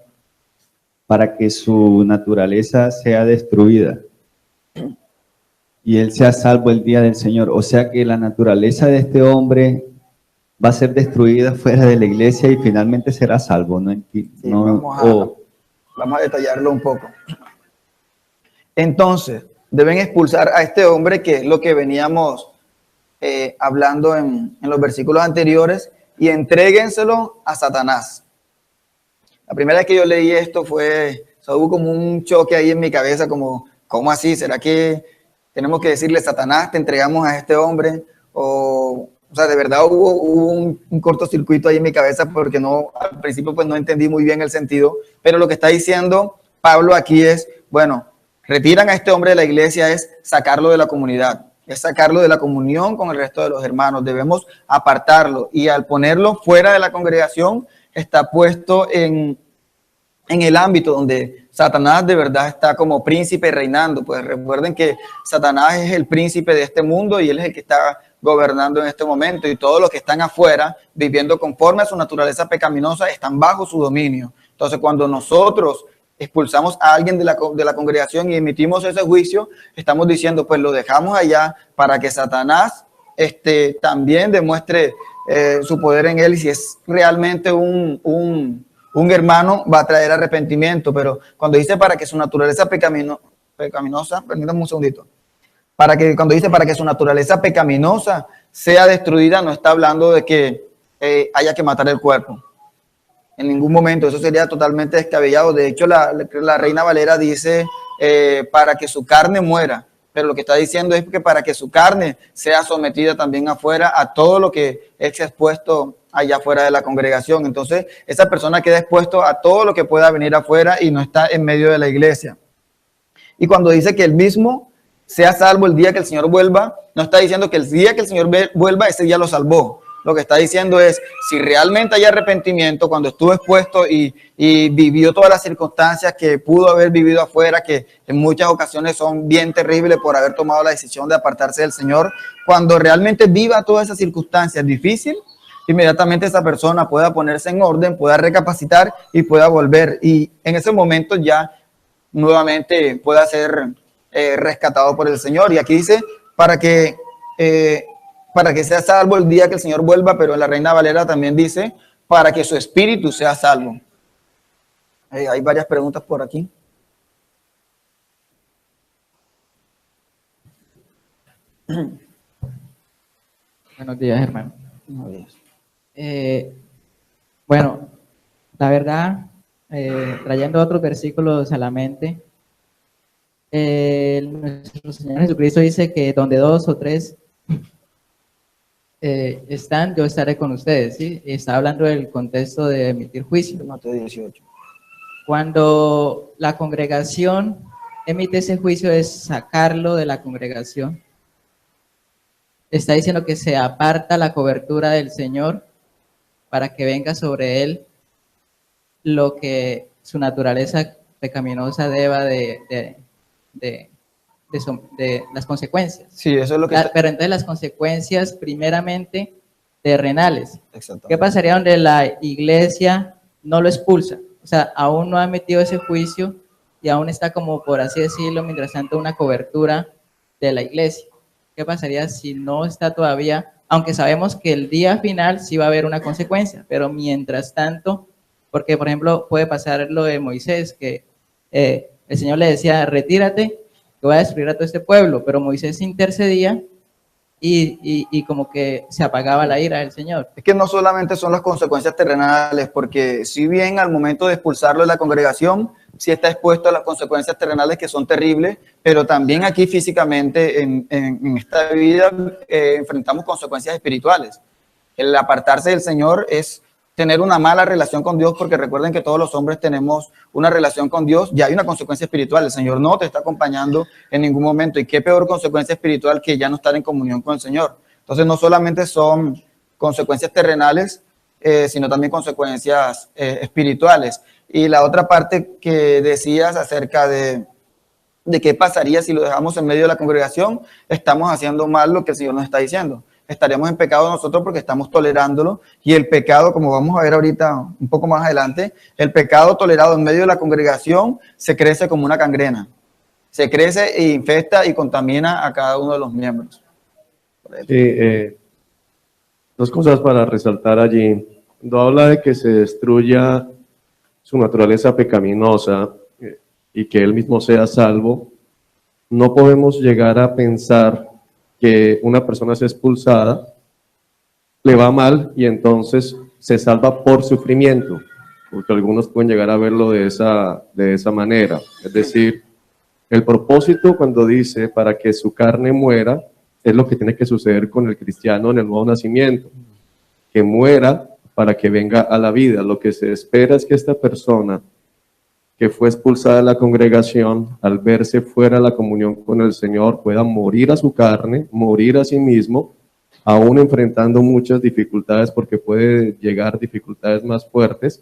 para que su naturaleza sea destruida y él sea salvo el día del Señor. O sea que la naturaleza de este hombre va a ser destruida fuera de la iglesia y finalmente será salvo. No entiendo. Vamos a detallarlo un poco. Entonces, deben expulsar a este hombre, que es lo que veníamos hablando en los versículos anteriores, y entréguenselo a Satanás. La primera vez que yo leí esto hubo como un choque ahí en mi cabeza, como, ¿cómo así? ¿Será que tenemos que decirle, Satanás, te entregamos a este hombre? O sea, de verdad hubo un cortocircuito ahí en mi cabeza, porque al principio pues no entendí muy bien el sentido, pero lo que está diciendo Pablo aquí es, bueno, retiran a este hombre de la iglesia, es sacarlo de la comunidad, es sacarlo de la comunión con el resto de los hermanos. Debemos apartarlo, y al ponerlo fuera de la congregación está puesto en el ámbito donde Satanás de verdad está como príncipe reinando. Pues recuerden que Satanás es el príncipe de este mundo y él es el que está gobernando en este momento, y todos los que están afuera viviendo conforme a su naturaleza pecaminosa están bajo su dominio. Entonces, cuando nosotros expulsamos a alguien de la congregación y emitimos ese juicio, estamos diciendo, pues lo dejamos allá para que Satanás también demuestre su poder en él, y si es realmente un hermano va a traer arrepentimiento. Pero cuando dice para que su naturaleza pecaminosa, permítame un segundito. Para que, cuando dice para que su naturaleza pecaminosa sea destruida, no está hablando de que haya que matar el cuerpo. En ningún momento, eso sería totalmente descabellado. De hecho, la Reina Valera dice para que su carne muera, pero lo que está diciendo es que para que su carne sea sometida también afuera a todo lo que es expuesto allá afuera de la congregación. Entonces, esa persona queda expuesto a todo lo que pueda venir afuera y no está en medio de la iglesia. Y cuando dice que el mismo sea salvo el día que el Señor vuelva, no está diciendo que el día que el Señor vuelva, ese día lo salvó. Lo que está diciendo es, si realmente hay arrepentimiento, cuando estuvo expuesto y vivió todas las circunstancias que pudo haber vivido afuera, que en muchas ocasiones son bien terribles por haber tomado la decisión de apartarse del Señor, cuando realmente viva todas esas circunstancias difíciles, inmediatamente esa persona pueda ponerse en orden, pueda recapacitar y pueda volver. Y en ese momento ya nuevamente pueda ser rescatado por el Señor. Y aquí dice, para que sea salvo el día que el Señor vuelva, pero en la Reina Valera también dice, para que su espíritu sea salvo. Hay varias preguntas por aquí. Buenos días, hermano. Buenos días. Bueno, la verdad, trayendo otros versículos a la mente, nuestro Señor Jesucristo dice que donde 2 o 3 están, yo estaré con ustedes, ¿sí? Está hablando del contexto de emitir juicio. Mateo 18. Cuando la congregación emite ese juicio, es sacarlo de la congregación. Está diciendo que se aparta la cobertura del Señor para que venga sobre él lo que su naturaleza pecaminosa deba de las consecuencias. Sí, eso es lo que... Pero entonces las consecuencias primeramente terrenales. Exactamente. ¿Qué pasaría donde la iglesia no lo expulsa? O sea, aún no ha metido ese juicio y aún está como, por así decirlo, mientras tanto una cobertura de la iglesia. ¿Qué pasaría si no está todavía? Aunque sabemos que el día final sí va a haber una consecuencia, pero mientras tanto, porque por ejemplo puede pasar lo de Moisés, que el Señor le decía, retírate, que voy a destruir a todo este pueblo, pero Moisés intercedía y como que se apagaba la ira del Señor. Es que no solamente son las consecuencias terrenales, porque si bien al momento de expulsarlo de la congregación, sí está expuesto a las consecuencias terrenales que son terribles, pero también aquí físicamente en esta vida enfrentamos consecuencias espirituales. El apartarse del Señor es tener una mala relación con Dios, porque recuerden que todos los hombres tenemos una relación con Dios, ya hay una consecuencia espiritual. El Señor no te está acompañando en ningún momento, y qué peor consecuencia espiritual que ya no estar en comunión con el Señor. Entonces no solamente son consecuencias terrenales, sino también consecuencias espirituales. Y la otra parte que decías acerca de qué pasaría si lo dejamos en medio de la congregación, estamos haciendo mal lo que el Señor nos está diciendo. Estaríamos en pecado nosotros porque estamos tolerándolo, y el pecado, como vamos a ver ahorita un poco más adelante, el pecado tolerado en medio de la congregación se crece como una gangrena. Se crece e infecta y contamina a cada uno de los miembros. Sí, dos cosas para resaltar allí. Cuando habla de que se destruya su naturaleza pecaminosa y que él mismo sea salvo, no podemos llegar a pensar que una persona es expulsada, le va mal y entonces se salva por sufrimiento, porque algunos pueden llegar a verlo de esa manera. Es decir, el propósito cuando dice para que su carne muera, es lo que tiene que suceder con el cristiano en el nuevo nacimiento, que muera para que venga a la vida. Lo que se espera es que esta persona que fue expulsada de la congregación, al verse fuera de la comunión con el Señor, pueda morir a su carne, morir a sí mismo, aún enfrentando muchas dificultades, porque puede llegar dificultades más fuertes,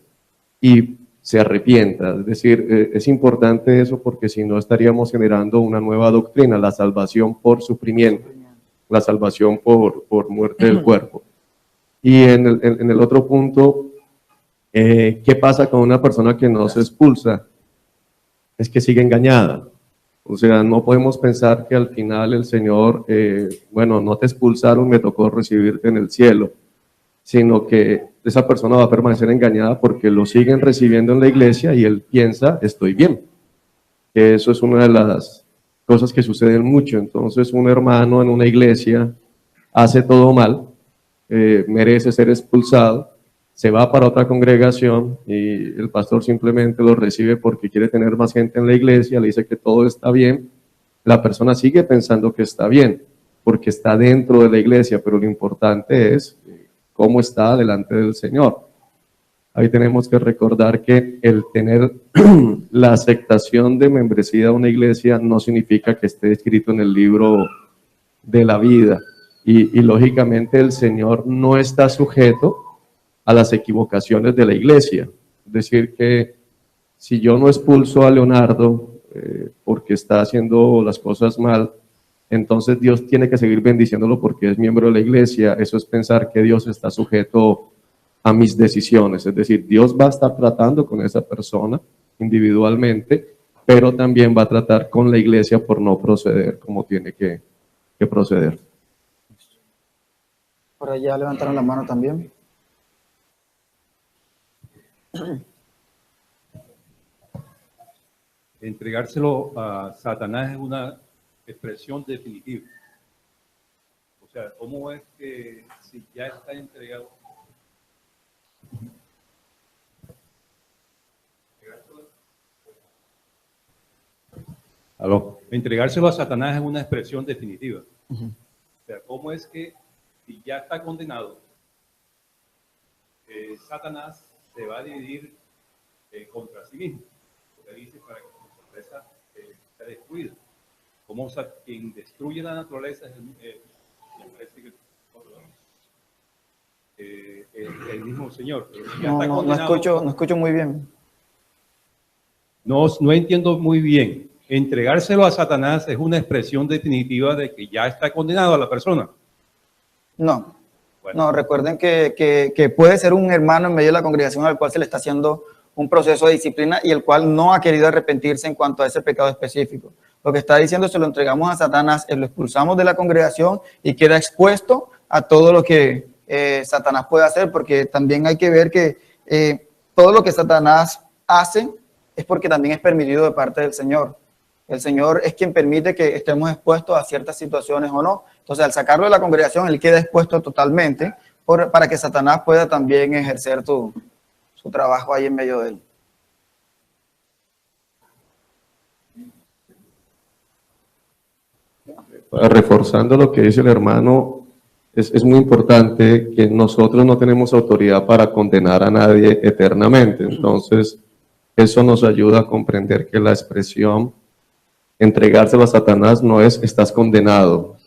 y se arrepienta. Es decir, es importante eso, porque si no estaríamos generando una nueva doctrina, la salvación por sufrimiento, la salvación por muerte del cuerpo. Y en el otro punto, ¿qué pasa con una persona que no se expulsa? Es que sigue engañada. O sea, no podemos pensar que al final el Señor, bueno, no te expulsaron, me tocó recibirte en el cielo, sino que esa persona va a permanecer engañada porque lo siguen recibiendo en la iglesia y él piensa, estoy bien. Que eso es una de las cosas que suceden mucho. Entonces, un hermano en una iglesia hace todo mal, merece ser expulsado, se va para otra congregación y el pastor simplemente lo recibe porque quiere tener más gente en la iglesia, le dice que todo está bien, la persona sigue pensando que está bien, porque está dentro de la iglesia, pero lo importante es cómo está delante del Señor. Ahí tenemos que recordar que el tener la aceptación de membresía de una iglesia no significa que esté escrito en el libro de la vida. Y lógicamente el Señor no está sujeto a las equivocaciones de la iglesia. Es decir, que si yo no expulso a Leonardo porque está haciendo las cosas mal, entonces Dios tiene que seguir bendiciéndolo porque es miembro de la iglesia. Eso es pensar que Dios está sujeto a mis decisiones. Es decir, Dios va a estar tratando con esa persona individualmente, pero también va a tratar con la iglesia por no proceder como tiene que proceder. Por allá levantaron la mano también. Entregárselo a Satanás es una expresión definitiva. O sea, ¿cómo es que si ya está entregado? Aló. Entregárselo a Satanás es una expresión definitiva. O sea, ¿cómo es que si ya está condenado, Satanás se va a dividir contra sí mismo? Porque dice para que su naturaleza sea destruida. Como quien destruye la naturaleza es el mismo Señor. Pero si ya está condenado, no escucho muy bien. No entiendo muy bien. Entregárselo a Satanás es una expresión definitiva de que ya está condenado a la persona. No. Bueno. No, recuerden que puede ser un hermano en medio de la congregación al cual se le está haciendo un proceso de disciplina y el cual no ha querido arrepentirse en cuanto a ese pecado específico. Lo que está diciendo, se lo entregamos a Satanás, lo expulsamos de la congregación y queda expuesto a todo lo que Satanás puede hacer, porque también hay que ver que todo lo que Satanás hace es porque también es permitido de parte del Señor. El Señor es quien permite que estemos expuestos a ciertas situaciones o no. Entonces, al sacarlo de la congregación, él queda expuesto totalmente para que Satanás pueda también ejercer su trabajo ahí en medio de él. Reforzando lo que dice el hermano, es muy importante que nosotros no tenemos autoridad para condenar a nadie eternamente. Entonces, eso nos ayuda a comprender que la expresión entregárselo a Satanás no es estás condenado,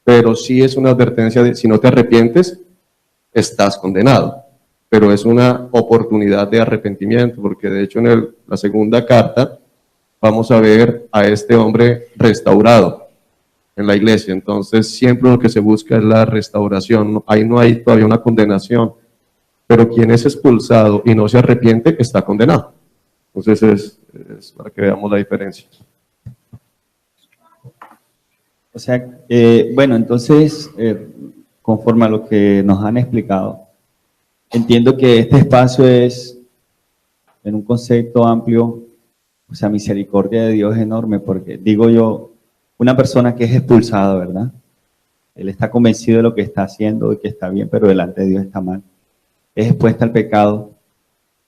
pero sí es una advertencia de si no te arrepientes, estás condenado. Pero es una oportunidad de arrepentimiento, porque de hecho en la segunda carta vamos a ver a este hombre restaurado en la iglesia. Entonces siempre lo que se busca es la restauración. Ahí no hay todavía una condenación, pero quien es expulsado y no se arrepiente está condenado. Entonces es para que veamos la diferencia. O sea, bueno, entonces, conforme a lo que nos han explicado, entiendo que este espacio es, en un concepto amplio, o sea, misericordia de Dios es enorme, porque digo yo, una persona que es expulsada, ¿verdad? Él está convencido de lo que está haciendo y que está bien, pero delante de Dios está mal. Es expuesta al pecado,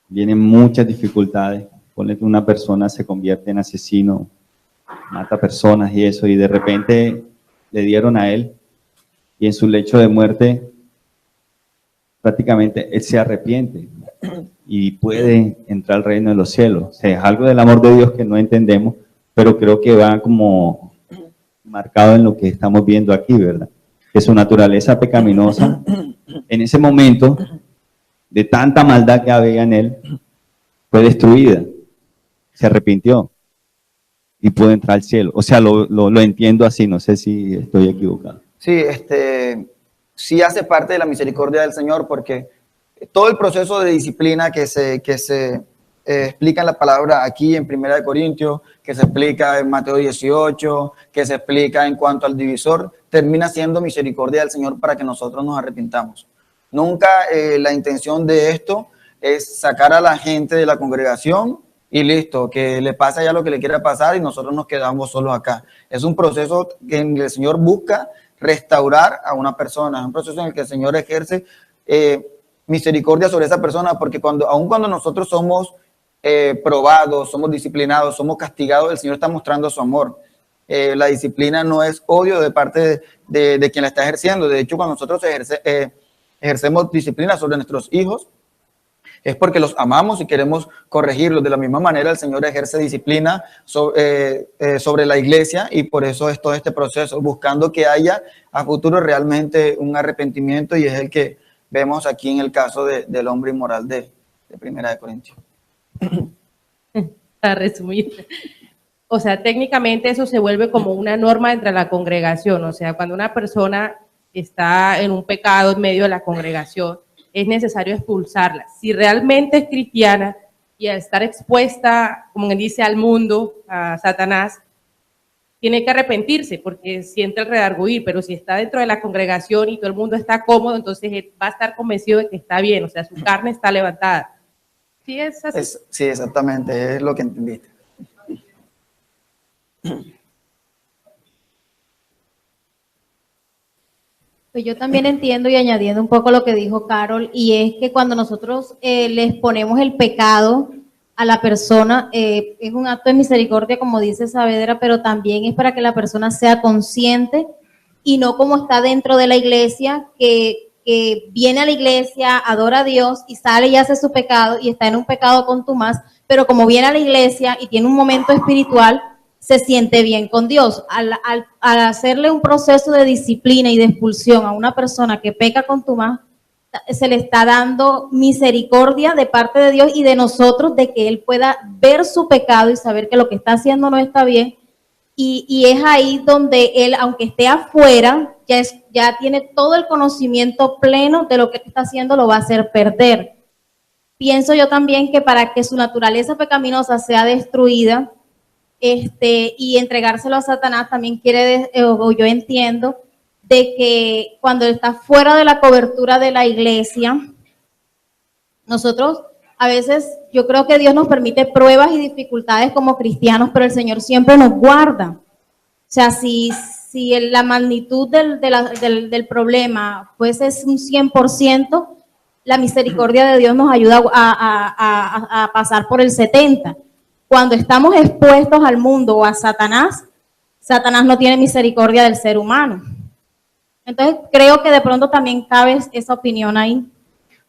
vienen muchas dificultades. Ponle que una persona se convierte en asesino, mata personas y eso, y de repente le dieron a él, y en su lecho de muerte, prácticamente él se arrepiente y puede entrar al reino de los cielos. O sea, es algo del amor de Dios que no entendemos, pero creo que va como marcado en lo que estamos viendo aquí, ¿verdad? Que su naturaleza pecaminosa, en ese momento, de tanta maldad que había en él, fue destruida. Se arrepintió y pudo entrar al cielo. O sea, lo entiendo así, no sé si estoy equivocado. Sí, sí hace parte de la misericordia del Señor, porque todo el proceso de disciplina que se explica en la palabra aquí en 1 Corintios, que se explica en Mateo 18, que se explica en cuanto al divisor, termina siendo misericordia del Señor para que nosotros nos arrepintamos. Nunca la intención de esto es sacar a la gente de la congregación y listo, que le pasa ya lo que le quiera pasar y nosotros nos quedamos solos acá. Es un proceso en el Señor busca restaurar a una persona, es un proceso en el que el Señor ejerce misericordia sobre esa persona, porque aun cuando nosotros somos probados, somos disciplinados, somos castigados, el Señor está mostrando su amor. La disciplina no es odio de parte de quien la está ejerciendo. De hecho, cuando nosotros ejercemos disciplina sobre nuestros hijos, es porque los amamos y queremos corregirlos. De la misma manera, el Señor ejerce disciplina sobre la iglesia, y por eso es todo este proceso, buscando que haya a futuro realmente un arrepentimiento, y es el que vemos aquí en el caso del hombre inmoral de Primera de Corintios. Para resumir, o sea, técnicamente eso se vuelve como una norma entre la congregación. O sea, cuando una persona está en un pecado en medio de la congregación, es necesario expulsarla. Si realmente es cristiana y al estar expuesta, como dice, al mundo, a Satanás, tiene que arrepentirse porque siente el redarguir, pero si está dentro de la congregación y todo el mundo está cómodo, entonces él va a estar convencido de que está bien, o sea, su carne está levantada. ¿Sí es así? Sí, exactamente, es lo que entendiste. Pues yo también entiendo, y añadiendo un poco lo que dijo Carol, y es que cuando nosotros les ponemos el pecado a la persona, es un acto de misericordia, como dice Saavedra, pero también es para que la persona sea consciente y no como está dentro de la iglesia, que viene a la iglesia, adora a Dios y sale y hace su pecado y está en un pecado contumaz, pero como viene a la iglesia y tiene un momento espiritual, se siente bien con Dios. Al hacerle un proceso de disciplina y de expulsión a una persona que peca contumaz, se le está dando misericordia de parte de Dios y de nosotros, de que él pueda ver su pecado y saber que lo que está haciendo no está bien. Y es ahí donde él, aunque esté afuera, ya tiene todo el conocimiento pleno de lo que está haciendo, lo va a hacer perder. Pienso yo también que para que su naturaleza pecaminosa sea destruida, y entregárselo a Satanás también quiere, o yo entiendo, de que cuando está fuera de la cobertura de la iglesia, nosotros a veces, yo creo que Dios nos permite pruebas y dificultades como cristianos, pero el Señor siempre nos guarda. O sea, si la magnitud del problema fuese un 100%, la misericordia de Dios nos ayuda a pasar por el 70%. Cuando estamos expuestos al mundo o a Satanás, Satanás no tiene misericordia del ser humano. Entonces, creo que de pronto también cabe esa opinión ahí.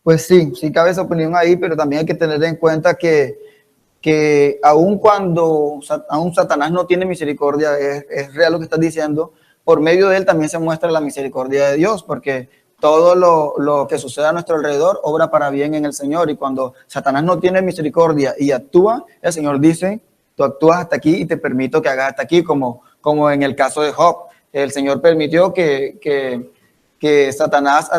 Pues sí cabe esa opinión ahí, pero también hay que tener en cuenta que aun cuando aún Satanás no tiene misericordia, es real lo que estás diciendo, por medio de él también se muestra la misericordia de Dios, porque todo lo que sucede a nuestro alrededor obra para bien en el Señor, y cuando Satanás no tiene misericordia y actúa, el Señor dice, tú actúas hasta aquí y te permito que hagas hasta aquí, como en el caso de Job. El Señor permitió que Satanás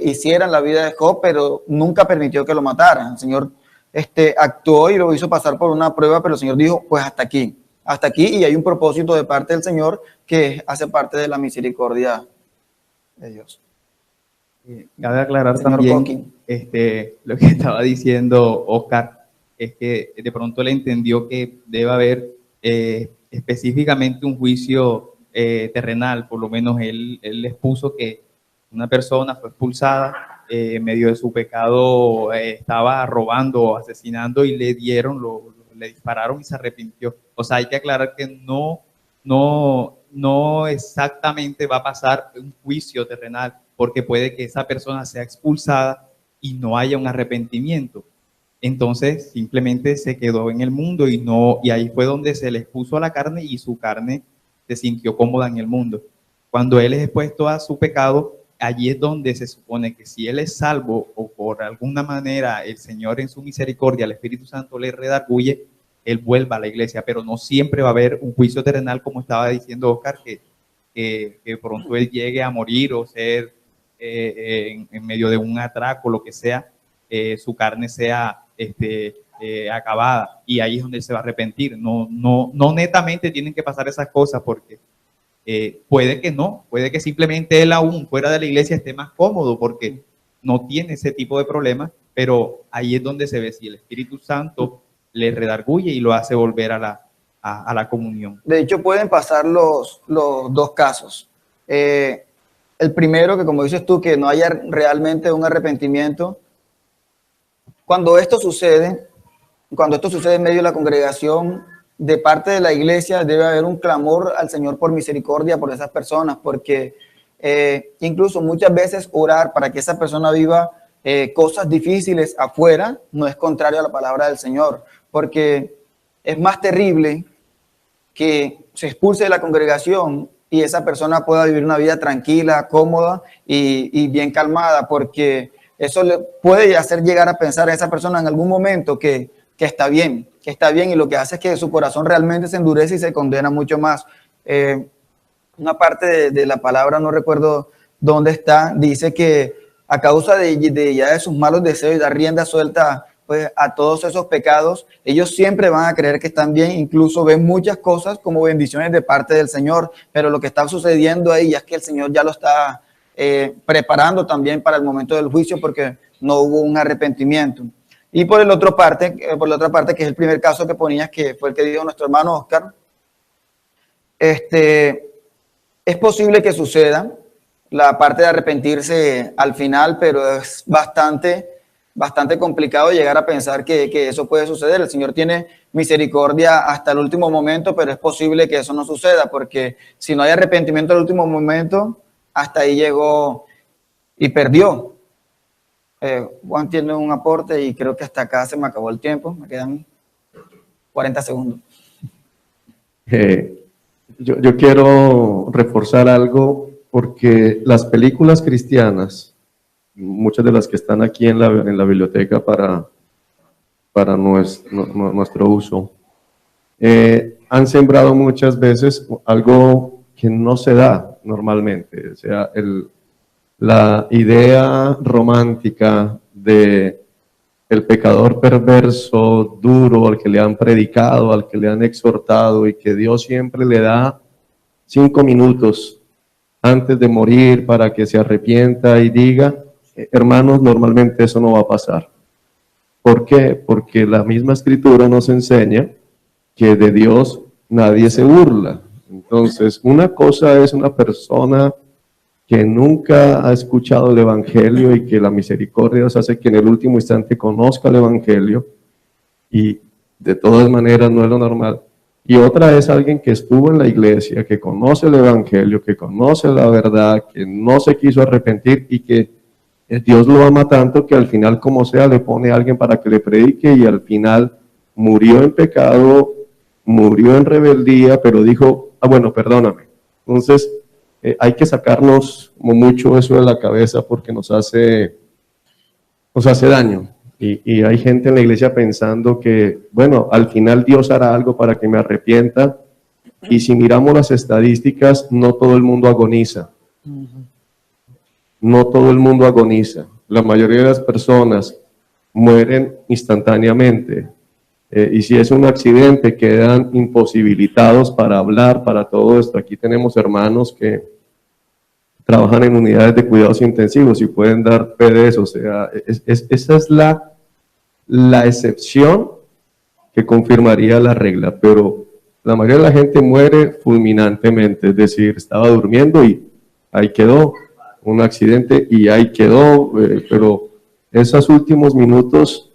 hiciera en la vida de Job, pero nunca permitió que lo mataran. El Señor actuó y lo hizo pasar por una prueba, pero el Señor dijo, pues hasta aquí, y hay un propósito de parte del Señor que hace parte de la misericordia de Dios. Cabe aclarar Señor también Coquín. Lo que estaba diciendo Oscar, es que de pronto él entendió que debe haber específicamente un juicio terrenal. Por lo menos él expuso que una persona fue expulsada en medio de su pecado, estaba robando, asesinando, y le dispararon y se arrepintió. O sea, hay que aclarar que no exactamente va a pasar un juicio terrenal, porque puede que esa persona sea expulsada y no haya un arrepentimiento. Entonces simplemente se quedó en el mundo y ahí fue donde se le expuso a la carne y su carne se sintió cómoda en el mundo. Cuando él es expuesto a su pecado, allí es donde se supone que si él es salvo o por alguna manera el Señor en su misericordia, el Espíritu Santo le redarguye, él vuelva a la iglesia, pero no siempre va a haber un juicio terrenal, como estaba diciendo Oscar, que pronto él llegue a morir o ser en medio de un atraco, lo que sea, su carne sea acabada, y ahí es donde él se va a arrepentir. No netamente tienen que pasar esas cosas, porque puede que simplemente él aún fuera de la iglesia esté más cómodo porque no tiene ese tipo de problemas, pero ahí es donde se ve si el Espíritu Santo le redarguye y lo hace volver a la comunión. De hecho, pueden pasar los dos casos. El primero, que como dices tú, que no haya realmente un arrepentimiento. Cuando esto sucede en medio de la congregación, de parte de la iglesia debe haber un clamor al Señor por misericordia por esas personas, porque incluso muchas veces orar para que esa persona viva cosas difíciles afuera no es contrario a la palabra del Señor, porque es más terrible que se expulse de la congregación y esa persona pueda vivir una vida tranquila, cómoda y bien calmada, porque eso le puede hacer llegar a pensar a esa persona en algún momento que está bien, y lo que hace es que su corazón realmente se endurece y se condena mucho más. Una parte de la palabra, no recuerdo dónde está, dice que a causa de sus malos deseos y dar rienda suelta pues, a todos esos pecados, ellos siempre van a creer que están bien, incluso ven muchas cosas como bendiciones de parte del Señor, pero lo que está sucediendo ahí es que el Señor ya lo está preparando también para el momento del juicio porque no hubo un arrepentimiento. Y por la otra parte, que es el primer caso que ponías, que fue el que dijo nuestro hermano Oscar, es posible que suceda la parte de arrepentirse al final, pero es bastante complicado llegar a pensar que eso puede suceder. El Señor tiene misericordia hasta el último momento, pero es posible que eso no suceda, porque si no hay arrepentimiento al último momento, hasta ahí llegó y perdió. Juan tiene un aporte y creo que hasta acá se me acabó el tiempo, me quedan 40 segundos. Yo quiero reforzar algo porque las películas cristianas, muchas de las que están aquí en la biblioteca para nuestro uso, han sembrado muchas veces algo que no se da normalmente, o sea, la idea romántica de el pecador perverso, duro, al que le han predicado, al que le han exhortado y que Dios siempre le da 5 minutos antes de morir para que se arrepienta y diga, hermanos, normalmente eso no va a pasar. ¿Por qué? Porque la misma escritura nos enseña que de Dios nadie se burla. Entonces, una cosa es una persona que nunca ha escuchado el Evangelio y que la misericordia hace que en el último instante conozca el Evangelio y de todas maneras no es lo normal. Y otra es alguien que estuvo en la iglesia, que conoce el Evangelio, que conoce la verdad, que no se quiso arrepentir y que Dios lo ama tanto que al final, como sea, le pone a alguien para que le predique y al final murió en pecado, murió en rebeldía, pero dijo, bueno, perdóname. Entonces, hay que sacarnos como mucho eso de la cabeza porque nos hace daño. Y hay gente en la iglesia pensando que, bueno, al final Dios hará algo para que me arrepienta. Y si miramos las estadísticas, no todo el mundo agoniza. No todo el mundo agoniza. La mayoría de las personas mueren instantáneamente. Y si es un accidente, quedan imposibilitados para hablar, para todo esto. Aquí tenemos hermanos que trabajan en unidades de cuidados intensivos y pueden dar fe de eso. O sea, esa es la excepción que confirmaría la regla, pero la mayoría de la gente muere fulminantemente, es decir, estaba durmiendo y ahí quedó, un accidente y ahí quedó, pero esos últimos minutos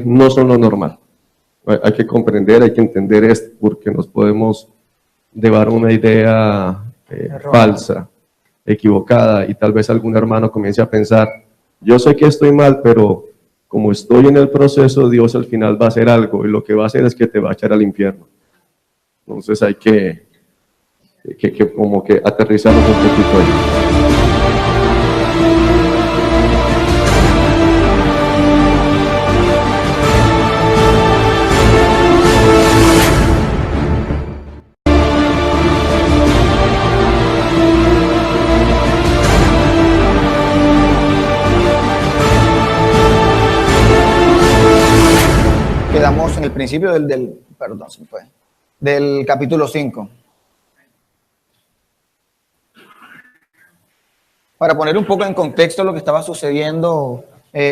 no son lo normal. Hay que comprender, hay que entender esto, porque nos podemos llevar una idea falsa, equivocada, y tal vez algún hermano comience a pensar, yo sé que estoy mal, pero como estoy en el proceso, Dios al final va a hacer algo, y lo que va a hacer es que te va a echar al infierno. Entonces hay que como que aterrizarnos un poquito ahí. Quedamos en el principio del capítulo 5. Para poner un poco en contexto lo que estaba sucediendo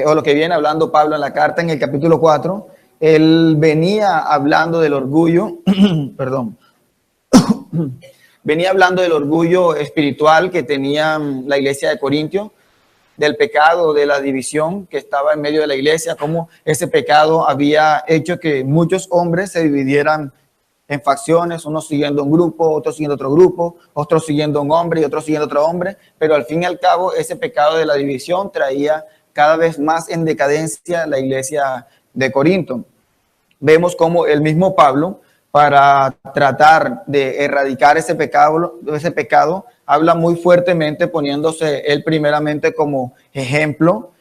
o lo que viene hablando Pablo en la carta en el capítulo 4, él venía hablando del orgullo, perdón, venía hablando del orgullo espiritual que tenía la iglesia de Corintio, del pecado, de la división que estaba en medio de la iglesia, cómo ese pecado había hecho que muchos hombres se dividieran en facciones, unos siguiendo un grupo, otros siguiendo otro grupo, otros siguiendo un hombre y otros siguiendo otro hombre, pero al fin y al cabo ese pecado de la división traía cada vez más en decadencia la iglesia de Corinto. Vemos cómo el mismo Pablo, para tratar de erradicar ese pecado, habla muy fuertemente, poniéndose él primeramente como ejemplo,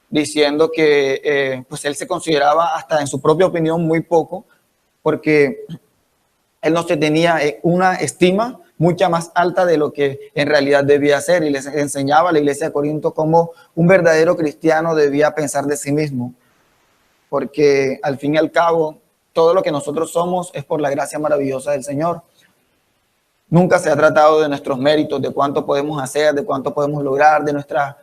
diciendo que pues él se consideraba hasta en su propia opinión muy poco, porque él no se tenía una estima mucha más alta de lo que en realidad debía ser, y les enseñaba a la iglesia de Corinto cómo un verdadero cristiano debía pensar de sí mismo, porque al fin y al cabo todo lo que nosotros somos es por la gracia maravillosa del Señor. Nunca se ha tratado de nuestros méritos, de cuánto podemos hacer, de cuánto podemos lograr, de nuestra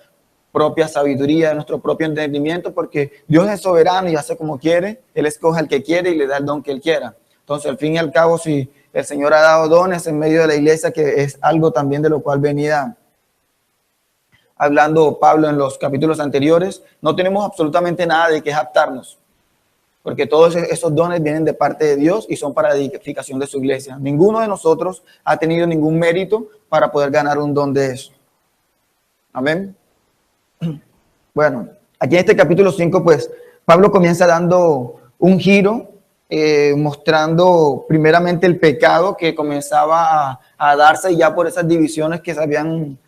propia sabiduría, de nuestro propio entendimiento, porque Dios es soberano y hace como quiere. Él escoge al que quiere y le da el don que Él quiera. Entonces, al fin y al cabo, si el Señor ha dado dones en medio de la iglesia, que es algo también de lo cual venía hablando Pablo en los capítulos anteriores, no tenemos absolutamente nada de qué jactarnos, porque todos esos dones vienen de parte de Dios y son para la edificación de su iglesia. Ninguno de nosotros ha tenido ningún mérito para poder ganar un don de eso. Amén. Bueno, aquí en este capítulo 5, pues, Pablo comienza dando un giro, mostrando primeramente el pecado que comenzaba a darse ya por esas divisiones que se habían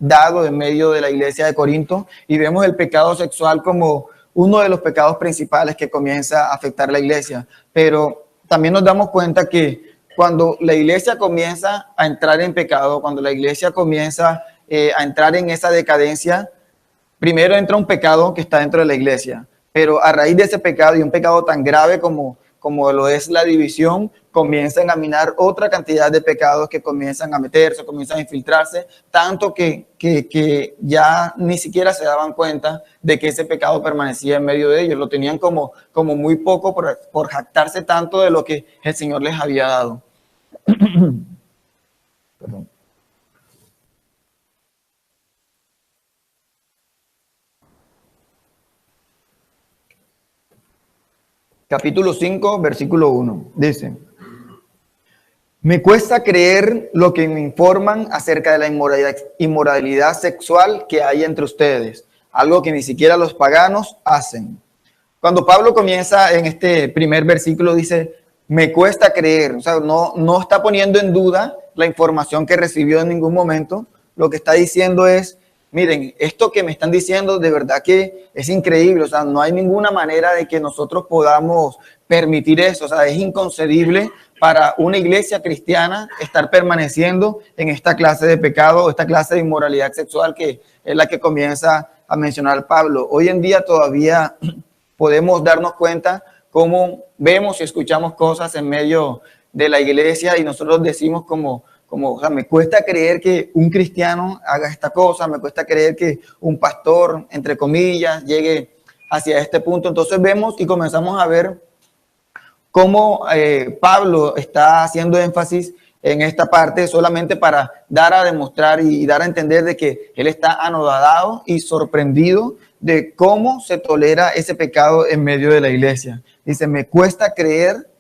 dado en medio de la iglesia de Corinto, y vemos el pecado sexual como uno de los pecados principales que comienza a afectar la iglesia. Pero también nos damos cuenta que cuando la iglesia comienza a entrar en pecado, cuando la iglesia comienza a entrar en esa decadencia, primero entra un pecado que está dentro de la iglesia, pero a raíz de ese pecado, y un pecado tan grave como lo es la división, comienzan a minar otra cantidad de pecados que comienzan a meterse, comienzan a infiltrarse, tanto que ya ni siquiera se daban cuenta de que ese pecado permanecía en medio de ellos. Lo tenían como muy poco por jactarse tanto de lo que el Señor les había dado. Perdón. Capítulo 5, versículo 1, dice: me cuesta creer lo que me informan acerca de la inmoralidad sexual que hay entre ustedes, algo que ni siquiera los paganos hacen. Cuando Pablo comienza en este primer versículo, dice, me cuesta creer, o sea, no está poniendo en duda la información que recibió en ningún momento. Lo que está diciendo es, miren, esto que me están diciendo de verdad que es increíble, o sea, no hay ninguna manera de que nosotros podamos permitir eso, o sea, es inconcebible para una iglesia cristiana estar permaneciendo en esta clase de pecado, esta clase de inmoralidad sexual que es la que comienza a mencionar Pablo. Hoy en día todavía podemos darnos cuenta cómo vemos y escuchamos cosas en medio de la iglesia y nosotros decimos o sea, me cuesta creer que un cristiano haga esta cosa, me cuesta creer que un pastor, entre comillas, llegue hacia este punto. Entonces vemos y comenzamos a ver cómo Pablo está haciendo énfasis en esta parte solamente para dar a demostrar y dar a entender de que él está anodadado y sorprendido de cómo se tolera ese pecado en medio de la iglesia. Dice, me cuesta creer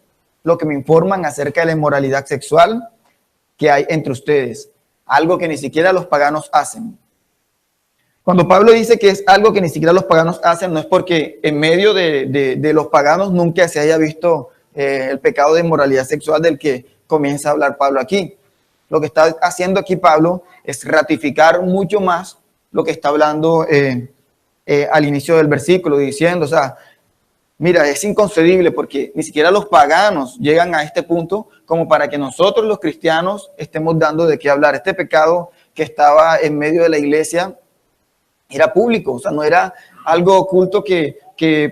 lo que me informan acerca de la inmoralidad sexual que hay entre ustedes, algo que ni siquiera los paganos hacen. Cuando Pablo dice que es algo que ni siquiera los paganos hacen, no es porque en medio de los paganos nunca se haya visto el pecado de inmoralidad sexual del que comienza a hablar Pablo aquí. Lo que está haciendo aquí Pablo es ratificar mucho más lo que está hablando al inicio del versículo, diciendo, o sea, mira, es inconcebible porque ni siquiera los paganos llegan a este punto como para que nosotros los cristianos estemos dando de qué hablar. Este pecado que estaba en medio de la iglesia era público, o sea, no era algo oculto que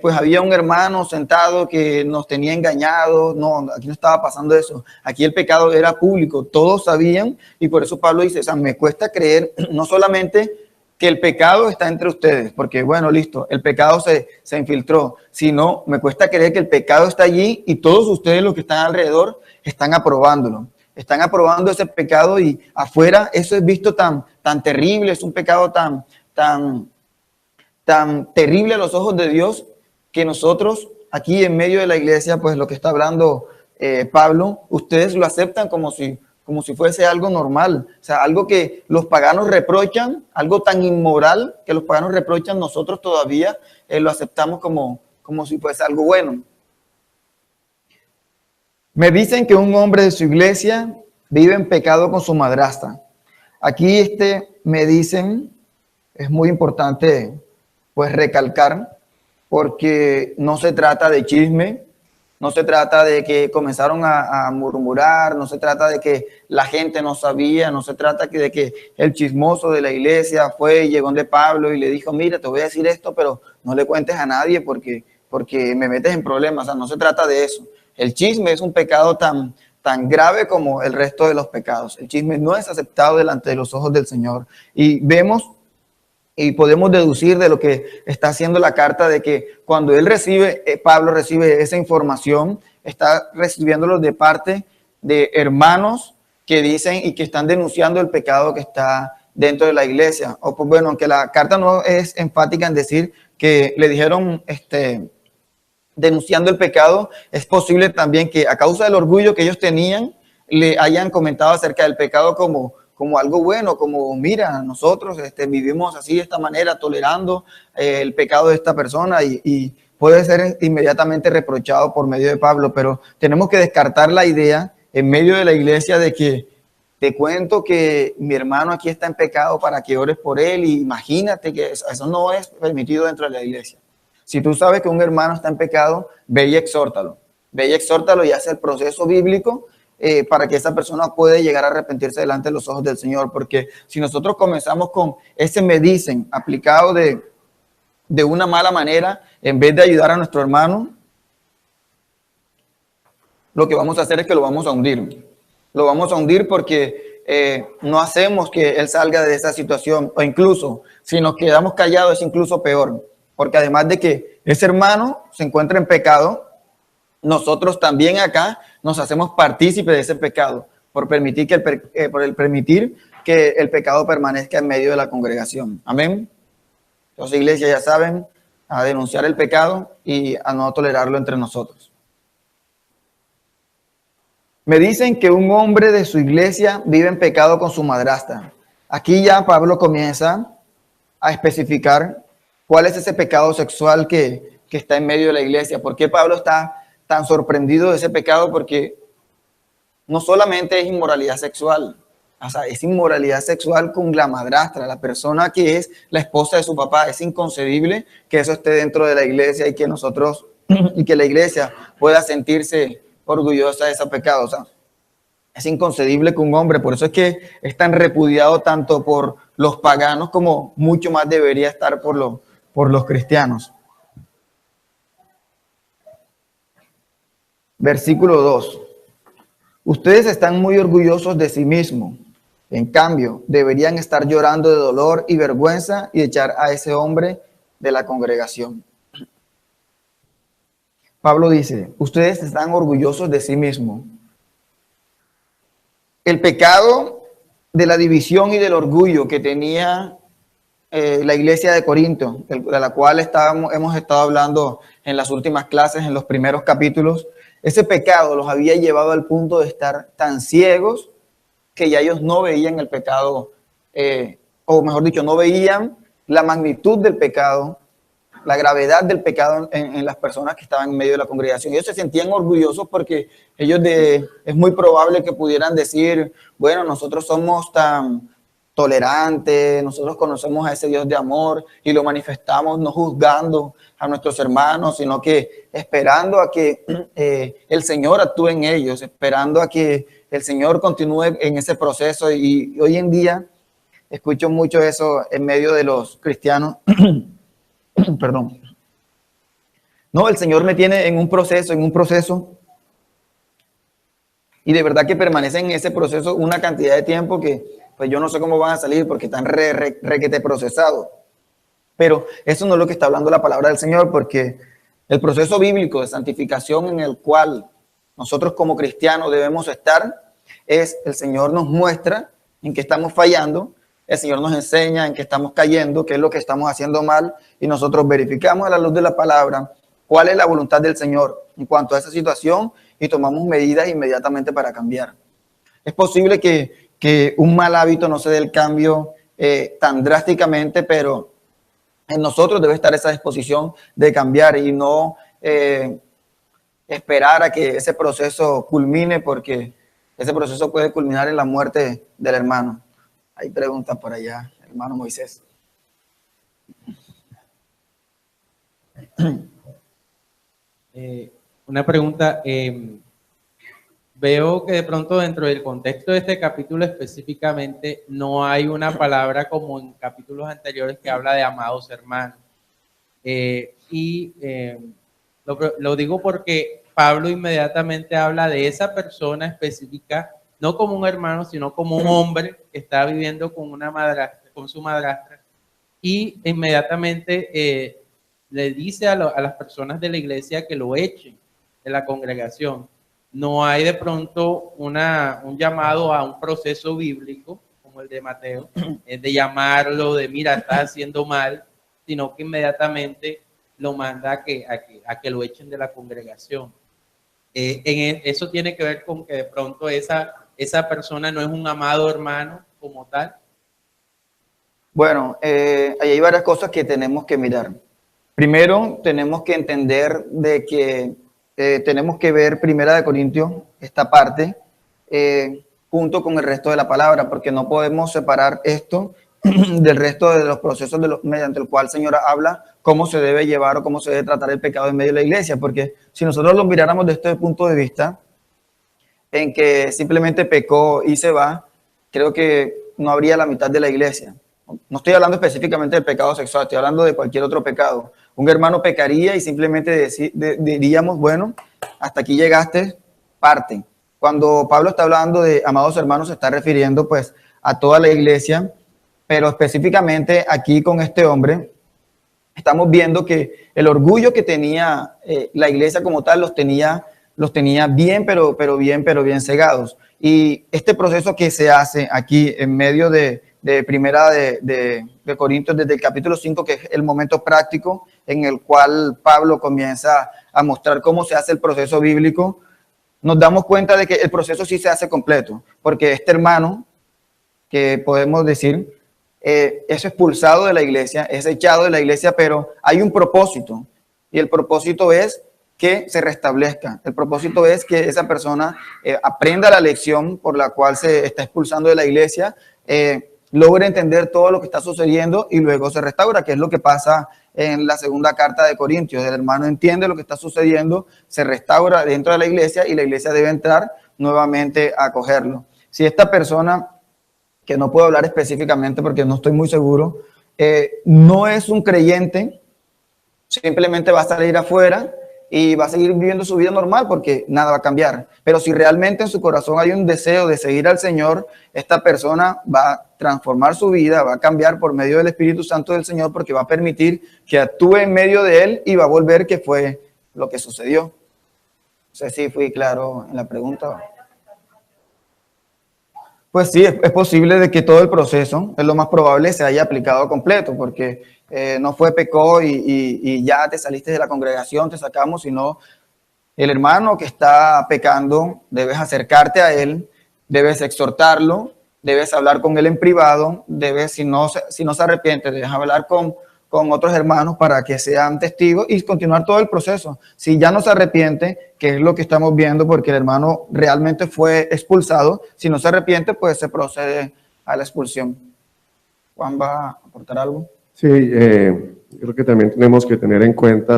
pues había un hermano sentado que nos tenía engañados. No, aquí no estaba pasando eso. Aquí el pecado era público, todos sabían, y por eso Pablo dice, o sea, me cuesta creer no solamente que el pecado está entre ustedes, porque bueno, listo, el pecado se infiltró, sino me cuesta creer que el pecado está allí y todos ustedes los que están alrededor están aprobándolo. Están aprobando ese pecado y afuera eso es visto tan terrible, es un pecado tan terrible a los ojos de Dios, que nosotros aquí en medio de la iglesia, pues lo que está hablando Pablo, ustedes lo aceptan como si fuese algo normal, o sea, algo que los paganos reprochan, algo tan inmoral que los paganos reprochan, nosotros todavía lo aceptamos como si fuese algo bueno. Me dicen que un hombre de su iglesia vive en pecado con su madrastra. Aquí me dicen, es muy importante pues recalcar, porque no se trata de chisme, no se trata de que comenzaron a murmurar, no se trata de que la gente no sabía, no se trata de que el chismoso de la iglesia fue y llegó donde Pablo y le dijo, mira, te voy a decir esto, pero no le cuentes a nadie porque me metes en problemas. O sea, no se trata de eso. El chisme es un pecado tan grave como el resto de los pecados. El chisme no es aceptado delante de los ojos del Señor. Y vemos y podemos deducir de lo que está haciendo la carta de que cuando Pablo recibe esa información, está recibiéndolo de parte de hermanos que dicen y que están denunciando el pecado que está dentro de la iglesia. O pues bueno, aunque la carta no es enfática en decir que le dijeron denunciando el pecado, es posible también que a causa del orgullo que ellos tenían, le hayan comentado acerca del pecado como algo bueno, como mira, nosotros vivimos así de esta manera, tolerando el pecado de esta persona y puede ser inmediatamente reprochado por medio de Pablo, pero tenemos que descartar la idea en medio de la iglesia de que te cuento que mi hermano aquí está en pecado para que ores por él y imagínate que eso no es permitido dentro de la iglesia. Si tú sabes que un hermano está en pecado, ve y exhórtalo y hace el proceso bíblico para que esa persona pueda llegar a arrepentirse delante de los ojos del Señor, porque si nosotros comenzamos con ese me dicen aplicado de una mala manera, en vez de ayudar a nuestro hermano, lo que vamos a hacer es que lo vamos a hundir. Lo vamos a hundir porque no hacemos que él salga de esa situación, o incluso si nos quedamos callados es incluso peor, porque además de que ese hermano se encuentra en pecado, nosotros también acá nos hacemos partícipes de ese pecado por permitir que el pecado permanezca en medio de la congregación. Amén. Entonces, iglesia, ya saben, a denunciar el pecado y a no tolerarlo entre nosotros. Me dicen que un hombre de su iglesia vive en pecado con su madrastra. Aquí ya Pablo comienza a especificar cuál es ese pecado sexual que está en medio de la iglesia. ¿Por qué Pablo está tan sorprendido de ese pecado? Porque no solamente es inmoralidad sexual, o sea, es inmoralidad sexual con la madrastra, la persona que es la esposa de su papá. Es inconcebible que eso esté dentro de la iglesia y que la iglesia pueda sentirse orgullosa de ese pecado. O sea, es inconcebible que un hombre, por eso es que es tan repudiado tanto por los paganos como mucho más debería estar por los cristianos. Versículo 2. Ustedes están muy orgullosos de sí mismos. En cambio, deberían estar llorando de dolor y vergüenza y echar a ese hombre de la congregación. Pablo dice, ustedes están orgullosos de sí mismos. El pecado de la división y del orgullo que tenía la iglesia de Corinto, de la cual hemos estado hablando en las últimas clases, en los primeros capítulos, ese pecado los había llevado al punto de estar tan ciegos que ya ellos no veían el pecado, o mejor dicho, no veían la magnitud del pecado, la gravedad del pecado en las personas que estaban en medio de la congregación. Ellos se sentían orgullosos porque es muy probable que pudieran decir, bueno, nosotros somos tan tolerantes, nosotros conocemos a ese Dios de amor y lo manifestamos no juzgando a nuestros hermanos, sino que esperando a que el Señor actúe en ellos, esperando a que el Señor continúe en ese proceso. Y hoy en día escucho mucho eso en medio de los cristianos. Perdón. No, el Señor me tiene en un proceso, y de verdad que permanece en ese proceso una cantidad de tiempo que pues yo no sé cómo van a salir porque están requete procesados. Pero eso no es lo que está hablando la palabra del Señor, porque el proceso bíblico de santificación en el cual nosotros como cristianos debemos estar es el Señor nos muestra en qué estamos fallando, el Señor nos enseña en qué estamos cayendo, qué es lo que estamos haciendo mal, y nosotros verificamos a la luz de la palabra cuál es la voluntad del Señor en cuanto a esa situación y tomamos medidas inmediatamente para cambiar. Es posible que un mal hábito no se dé el cambio tan drásticamente, pero en nosotros debe estar esa disposición de cambiar y no esperar a que ese proceso culmine, porque ese proceso puede culminar en la muerte del hermano. Hay preguntas por allá, hermano Moisés. Una pregunta. Veo que de pronto dentro del contexto de este capítulo específicamente no hay una palabra como en capítulos anteriores que habla de amados hermanos. Lo digo porque Pablo inmediatamente habla de esa persona específica, no como un hermano, sino como un hombre que está viviendo con una madrastra, con su madrastra, y inmediatamente le dice a las personas de la iglesia que lo echen de la congregación. No hay de pronto un llamado a un proceso bíblico como el de Mateo, de llamarlo, de mira, estás haciendo mal, sino que inmediatamente lo manda a que lo echen de la congregación. Eso tiene que ver con que de pronto esa persona no es un amado hermano como tal. Bueno, ahí hay varias cosas que tenemos que mirar. Primero, tenemos que entender de que tenemos que ver Primera de Corintios, esta parte, junto con el resto de la palabra, porque no podemos separar esto del resto de los procesos mediante el cual el Señor habla cómo se debe llevar o cómo se debe tratar el pecado en medio de la iglesia, porque si nosotros lo miráramos desde este punto de vista, en que simplemente pecó y se va, creo que no habría la mitad de la iglesia. No estoy hablando específicamente del pecado sexual, estoy hablando de cualquier otro pecado. Un hermano pecaría y simplemente diríamos, bueno, hasta aquí llegaste, parte. Cuando Pablo está hablando de amados hermanos, se está refiriendo pues a toda la iglesia, pero específicamente aquí con este hombre, estamos viendo que el orgullo que tenía la iglesia como tal los tenía bien, pero bien cegados. Y este proceso que se hace aquí en medio de Primera de Corintios, desde el capítulo 5, que es el momento práctico en el cual Pablo comienza a mostrar cómo se hace el proceso bíblico, nos damos cuenta de que el proceso sí se hace completo, porque este hermano, que podemos decir, es expulsado de la iglesia, es echado de la iglesia, pero hay un propósito, y el propósito es que se restablezca. El propósito es que esa persona aprenda la lección por la cual se está expulsando de la iglesia, logre entender todo lo que está sucediendo y luego se restaura, que es lo que pasa en la segunda carta de Corintios. El hermano entiende lo que está sucediendo, se restaura dentro de la iglesia y la iglesia debe entrar nuevamente a acogerlo. Si esta persona, que no puedo hablar específicamente porque no estoy muy seguro, no es un creyente, simplemente va a salir afuera y va a seguir viviendo su vida normal porque nada va a cambiar. Pero si realmente en su corazón hay un deseo de seguir al Señor, esta persona va a transformar su vida, va a cambiar por medio del Espíritu Santo del Señor, porque va a permitir que actúe en medio de él y va a volver qué fue lo que sucedió. No sé si fui claro en la pregunta. Pues sí, es posible de que todo el proceso, es lo más probable, se haya aplicado completo, porque no fue pecó y ya te saliste de la congregación, te sacamos, sino el hermano que está pecando, debes acercarte a él, debes exhortarlo, debes hablar con él en privado, debes, si no se arrepiente, debes hablar con otros hermanos para que sean testigos y continuar todo el proceso. Si ya no se arrepiente, que es lo que estamos viendo, porque el hermano realmente fue expulsado, si no se arrepiente, pues se procede a la expulsión. Juan, ¿va a aportar algo? Sí, creo que también tenemos que tener en cuenta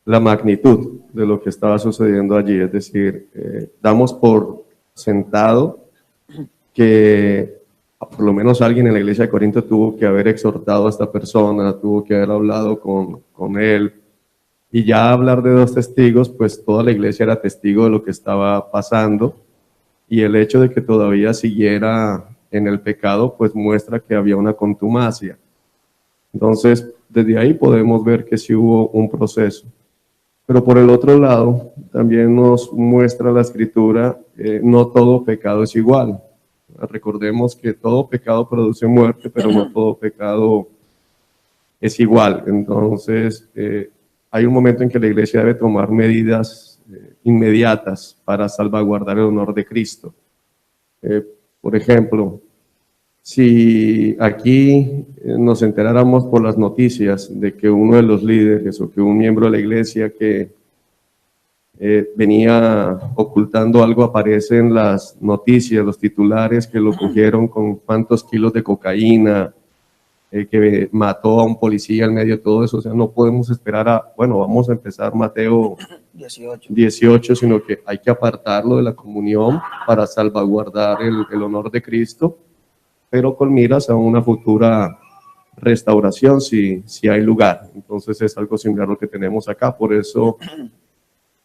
la magnitud de lo que estaba sucediendo allí. Es decir, damos por sentado que por lo menos alguien en la iglesia de Corinto tuvo que haber exhortado a esta persona, tuvo que haber hablado con él. Y ya hablar de dos testigos, pues toda la iglesia era testigo de lo que estaba pasando. y el hecho de que todavía siguiera en el pecado, pues muestra que había una contumacia. Entonces, desde ahí podemos ver que sí hubo un proceso. Pero por el otro lado, también nos muestra la Escritura, no todo pecado es igual. Recordemos que todo pecado produce muerte, pero no todo pecado es igual. Entonces, hay un momento en que la iglesia debe tomar medidas inmediatas para salvaguardar el honor de Cristo. Por ejemplo, si aquí nos enteráramos por las noticias de que uno de los líderes o que un miembro de la iglesia que venía ocultando algo aparece en las noticias, los titulares, que lo cogieron con cuántos kilos de cocaína, que mató a un policía en medio de todo eso, o sea, no podemos esperar bueno, vamos a empezar Mateo 18, sino que hay que apartarlo de la comunión para salvaguardar el honor de Cristo, pero con miras a una futura restauración si hay lugar. Entonces es algo similar a lo que tenemos acá, por eso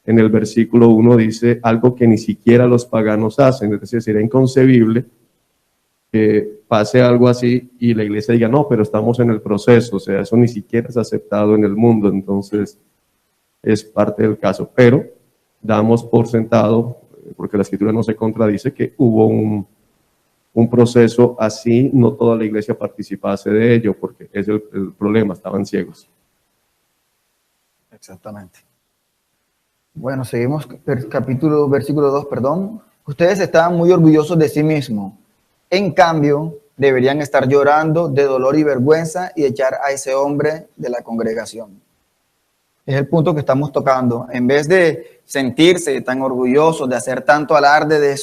en el versículo 1 dice algo que ni siquiera los paganos hacen, es decir, sería inconcebible que pase algo así y la iglesia diga, no, pero estamos en el proceso, o sea, eso ni siquiera es aceptado en el mundo, entonces es parte del caso, pero damos por sentado, porque la Escritura no se contradice, que hubo un proceso así, no toda la iglesia participase de ello, porque es el problema, estaban ciegos. Exactamente. Bueno, seguimos, versículo 2, perdón. Ustedes estaban muy orgullosos de sí mismos. En cambio, deberían estar llorando de dolor y vergüenza y echar a ese hombre de la congregación. Es el punto que estamos tocando. En vez de sentirse tan orgullosos, de hacer tanto alarde de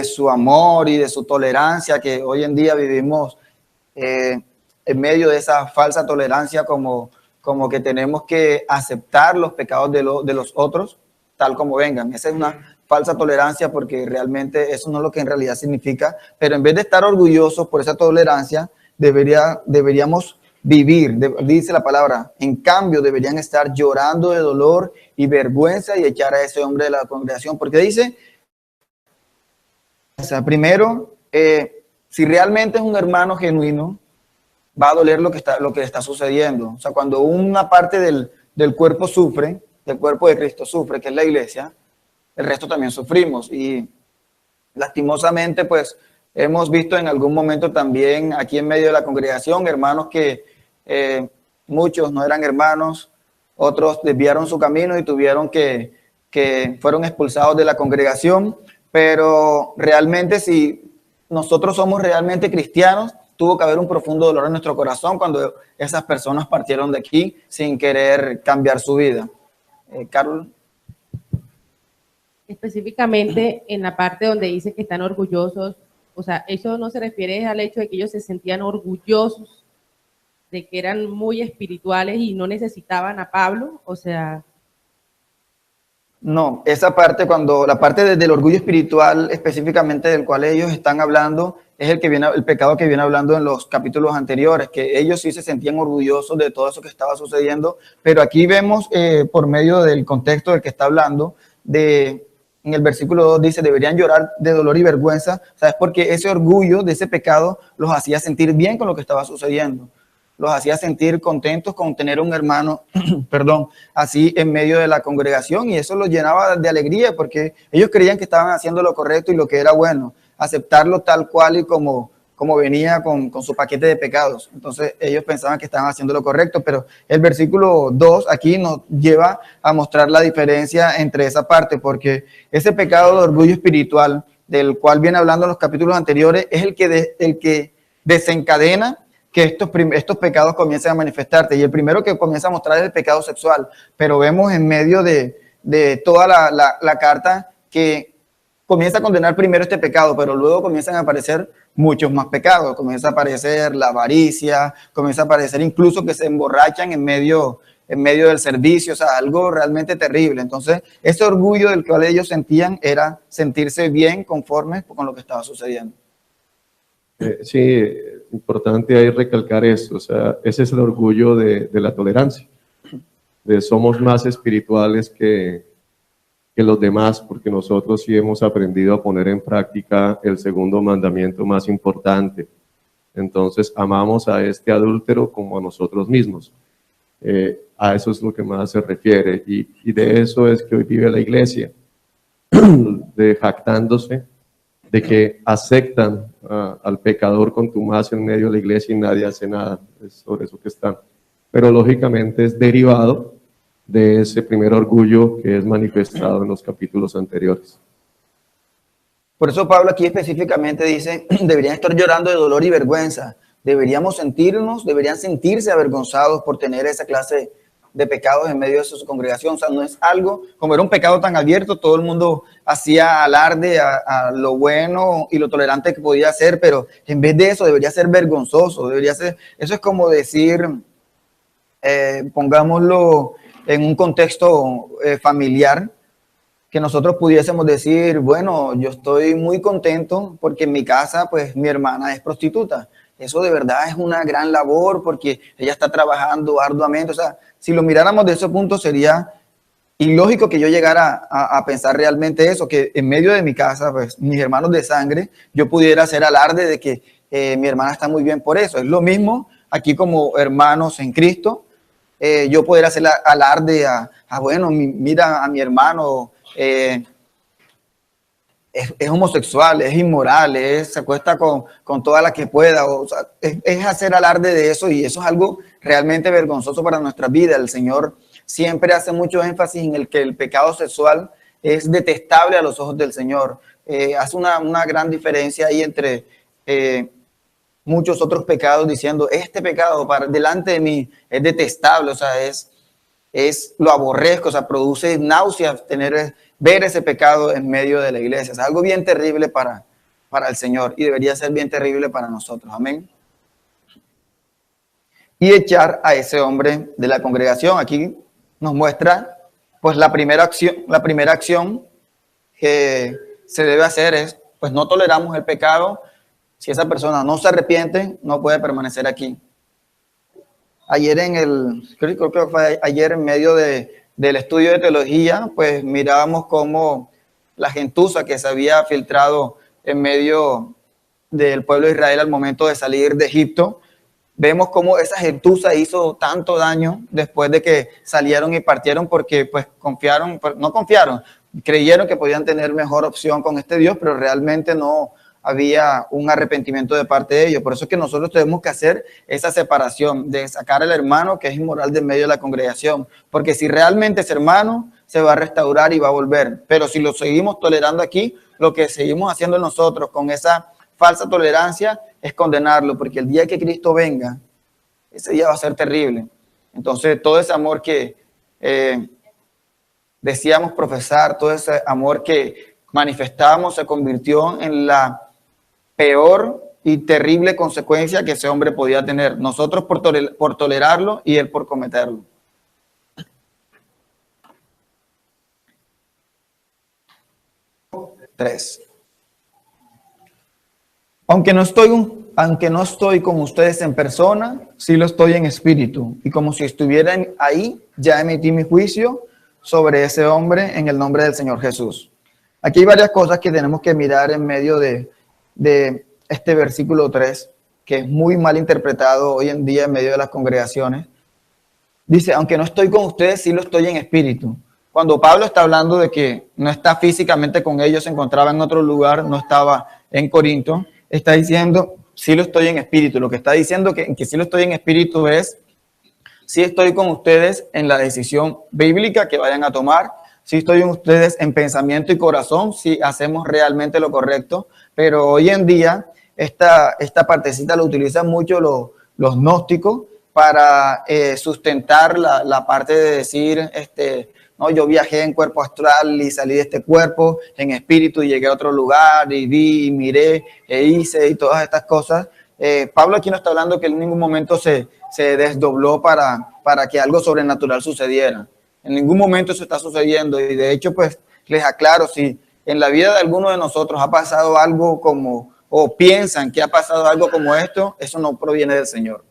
su amor y de su tolerancia, que hoy en día vivimos en medio de esa falsa tolerancia, como que tenemos que aceptar los pecados de los otros tal como vengan. Esa es una falsa tolerancia, porque realmente eso no es lo que en realidad significa, pero en vez de estar orgullosos por esa tolerancia, deberíamos vivir, dice la palabra, en cambio deberían estar llorando de dolor y vergüenza y echar a ese hombre de la congregación, porque dice, o sea, primero, si realmente es un hermano genuino, va a doler lo que está sucediendo. O sea, cuando una parte del cuerpo sufre, del cuerpo de Cristo sufre, que es la iglesia, el resto también sufrimos. Y lastimosamente, pues, hemos visto en algún momento también aquí en medio de la congregación, hermanos que muchos no eran hermanos, otros desviaron su camino y tuvieron que fueron expulsados de la congregación. Pero realmente, si nosotros somos realmente cristianos, tuvo que haber un profundo dolor en nuestro corazón cuando esas personas partieron de aquí sin querer cambiar su vida. Carol. Específicamente en la parte donde dice que están orgullosos, o sea, eso no se refiere al hecho de que ellos se sentían orgullosos de que eran muy espirituales y no necesitaban a Pablo, o sea... No, esa parte, la parte del orgullo espiritual específicamente del cual ellos están hablando, es el pecado que viene hablando en los capítulos anteriores, que ellos sí se sentían orgullosos de todo eso que estaba sucediendo, pero aquí vemos por medio del contexto del que está hablando, en el versículo 2 dice, deberían llorar de dolor y vergüenza, ¿sabes? Porque ese orgullo de ese pecado los hacía sentir bien con lo que estaba sucediendo, los hacía sentir contentos con tener un hermano, perdón, así en medio de la congregación, y eso los llenaba de alegría porque ellos creían que estaban haciendo lo correcto y lo que era bueno, aceptarlo tal cual y como venía con su paquete de pecados. Entonces ellos pensaban que estaban haciendo lo correcto, pero el versículo 2 aquí nos lleva a mostrar la diferencia entre esa parte, porque ese pecado de orgullo espiritual del cual viene hablando en los capítulos anteriores es el que desencadena que estos pecados comiencen a manifestarse, y el primero que comienza a mostrar es el pecado sexual, pero vemos en medio de toda la carta que comienza a condenar primero este pecado, pero luego comienzan a aparecer muchos más pecados, comienza a aparecer la avaricia, comienza a aparecer incluso que se emborrachan en medio del servicio, o sea, algo realmente terrible. Entonces, ese orgullo del cual ellos sentían era sentirse bien conforme con lo que estaba sucediendo. Sí, importante ahí recalcar esto, o sea, ese es el orgullo de la tolerancia, de somos más espirituales que que los demás, porque nosotros sí hemos aprendido a poner en práctica el segundo mandamiento más importante. Entonces, amamos a este adúltero como a nosotros mismos. A eso es lo que más se refiere, y de eso es que hoy vive la iglesia, de jactándose de que aceptan al pecador contumaz en medio de la iglesia y nadie hace nada. Es sobre eso que están. Pero lógicamente es derivado de ese primer orgullo que es manifestado en los capítulos anteriores. Por eso Pablo aquí específicamente dice, deberían estar llorando de dolor y vergüenza. Deberían sentirse avergonzados por tener esa clase de pecados en medio de su congregación. O sea, no es algo, como era un pecado tan abierto, todo el mundo hacía alarde a lo bueno y lo tolerante que podía ser, pero en vez de eso debería ser vergonzoso, debería ser, eso es como decir, pongámoslo en un contexto familiar, que nosotros pudiésemos decir, bueno, yo estoy muy contento porque en mi casa, pues mi hermana es prostituta. Eso de verdad es una gran labor porque ella está trabajando arduamente. O sea, si lo miráramos de ese punto sería ilógico que yo llegara a pensar realmente eso, que en medio de mi casa, pues mis hermanos de sangre, yo pudiera hacer alarde de que mi hermana está muy bien por eso. Es lo mismo aquí como hermanos en Cristo. Yo poder hacer alarde bueno, mira a mi hermano, es homosexual, es inmoral, se acuesta con toda la que pueda, o sea, es hacer alarde de eso, y eso es algo realmente vergonzoso para nuestra vida. El Señor siempre hace mucho énfasis en el que el pecado sexual es detestable a los ojos del Señor. Hace una gran diferencia ahí entre muchos otros pecados, diciendo, este pecado delante de mí es detestable, o sea, lo aborrezco, o sea, produce náuseas ver ese pecado en medio de la iglesia. Es algo bien terrible para el Señor, y debería ser bien terrible para nosotros. Amén. Y echar a ese hombre de la congregación. Aquí nos muestra, pues, la primera acción que se debe hacer es, pues, no toleramos el pecado. Si esa persona no se arrepiente, no puede permanecer aquí. Ayer creo que fue ayer en medio del estudio de teología, pues mirábamos cómo la gentuza que se había filtrado en medio del pueblo de Israel al momento de salir de Egipto, vemos cómo esa gentuza hizo tanto daño después de que salieron y partieron, porque pues creyeron que podían tener mejor opción con este Dios, pero realmente no había un arrepentimiento de parte de ellos. Por eso es que nosotros tenemos que hacer esa separación de sacar al hermano que es inmoral de medio de la congregación, porque si realmente es hermano, se va a restaurar y va a volver. Pero si lo seguimos tolerando aquí, lo que seguimos haciendo nosotros con esa falsa tolerancia es condenarlo, porque el día que Cristo venga, ese día va a ser terrible. Entonces, todo ese amor que decíamos profesar, todo ese amor que manifestábamos, se convirtió en la peor y terrible consecuencia que ese hombre podía tener. Nosotros por tolerarlo y él por cometerlo. Tres. Aunque no estoy con ustedes en persona, sí lo estoy en espíritu. Y como si estuvieran ahí, ya emití mi juicio sobre ese hombre en el nombre del Señor Jesús. Aquí hay varias cosas que tenemos que mirar en medio de este versículo 3, que es muy mal interpretado hoy en día en medio de las congregaciones. Dice, aunque no estoy con ustedes, sí lo estoy en espíritu. Cuando Pablo está hablando de que no está físicamente con ellos, se encontraba en otro lugar, no estaba en Corinto, está diciendo, sí lo estoy en espíritu. Lo que está diciendo que sí lo estoy en espíritu es, sí estoy con ustedes en la decisión bíblica que vayan a tomar, sí estoy con ustedes en pensamiento y corazón, si hacemos realmente lo correcto. Pero hoy en día esta partecita lo utilizan mucho los gnósticos para sustentar la parte de decir, no, yo viajé en cuerpo astral y salí de este cuerpo en espíritu y llegué a otro lugar y vi y miré e hice y todas estas cosas. Pablo aquí no está hablando que en ningún momento se desdobló para que algo sobrenatural sucediera. En ningún momento eso está sucediendo, y de hecho, pues, les aclaro, si en la vida de alguno de nosotros ha pasado algo o piensan que ha pasado algo como esto, eso no proviene del Señor.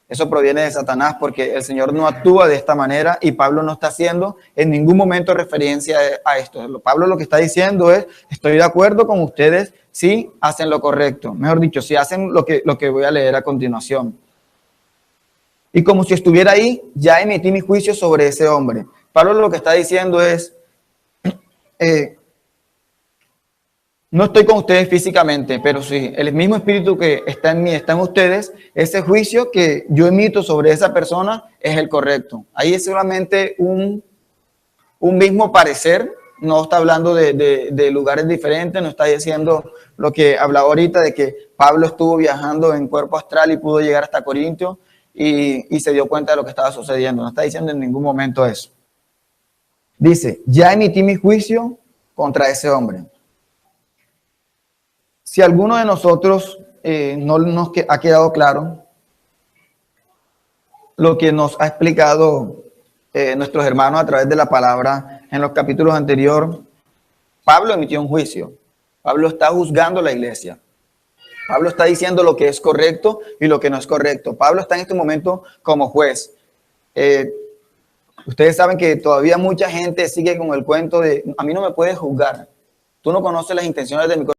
Eso proviene de Satanás porque el Señor no actúa de esta manera y Pablo no está haciendo en ningún momento referencia a esto. Pablo lo que está diciendo es, estoy de acuerdo con ustedes si hacen lo correcto. Mejor dicho, si hacen lo que voy a leer a continuación. Y como si estuviera ahí, ya emití mi juicio sobre ese hombre. Pablo lo que está diciendo es, no estoy con ustedes físicamente, pero sí, el mismo espíritu que está en mí, está en ustedes, ese juicio que yo emito sobre esa persona es el correcto. Ahí es solamente un mismo parecer, no está hablando de lugares diferentes, no está diciendo lo que hablaba ahorita de que Pablo estuvo viajando en cuerpo astral y pudo llegar hasta Corintio y se dio cuenta de lo que estaba sucediendo. No está diciendo en ningún momento eso. Dice, ya emití mi juicio contra ese hombre. Si alguno de nosotros no nos ha quedado claro lo que nos ha explicado nuestros hermanos a través de la palabra en los capítulos anteriores, Pablo emitió un juicio. Pablo está juzgando la iglesia. Pablo está diciendo lo que es correcto y lo que no es correcto. Pablo está en este momento como juez. Ustedes saben que todavía mucha gente sigue con el cuento de, a mí no me puedes juzgar. Tú no conoces las intenciones de mi corazón.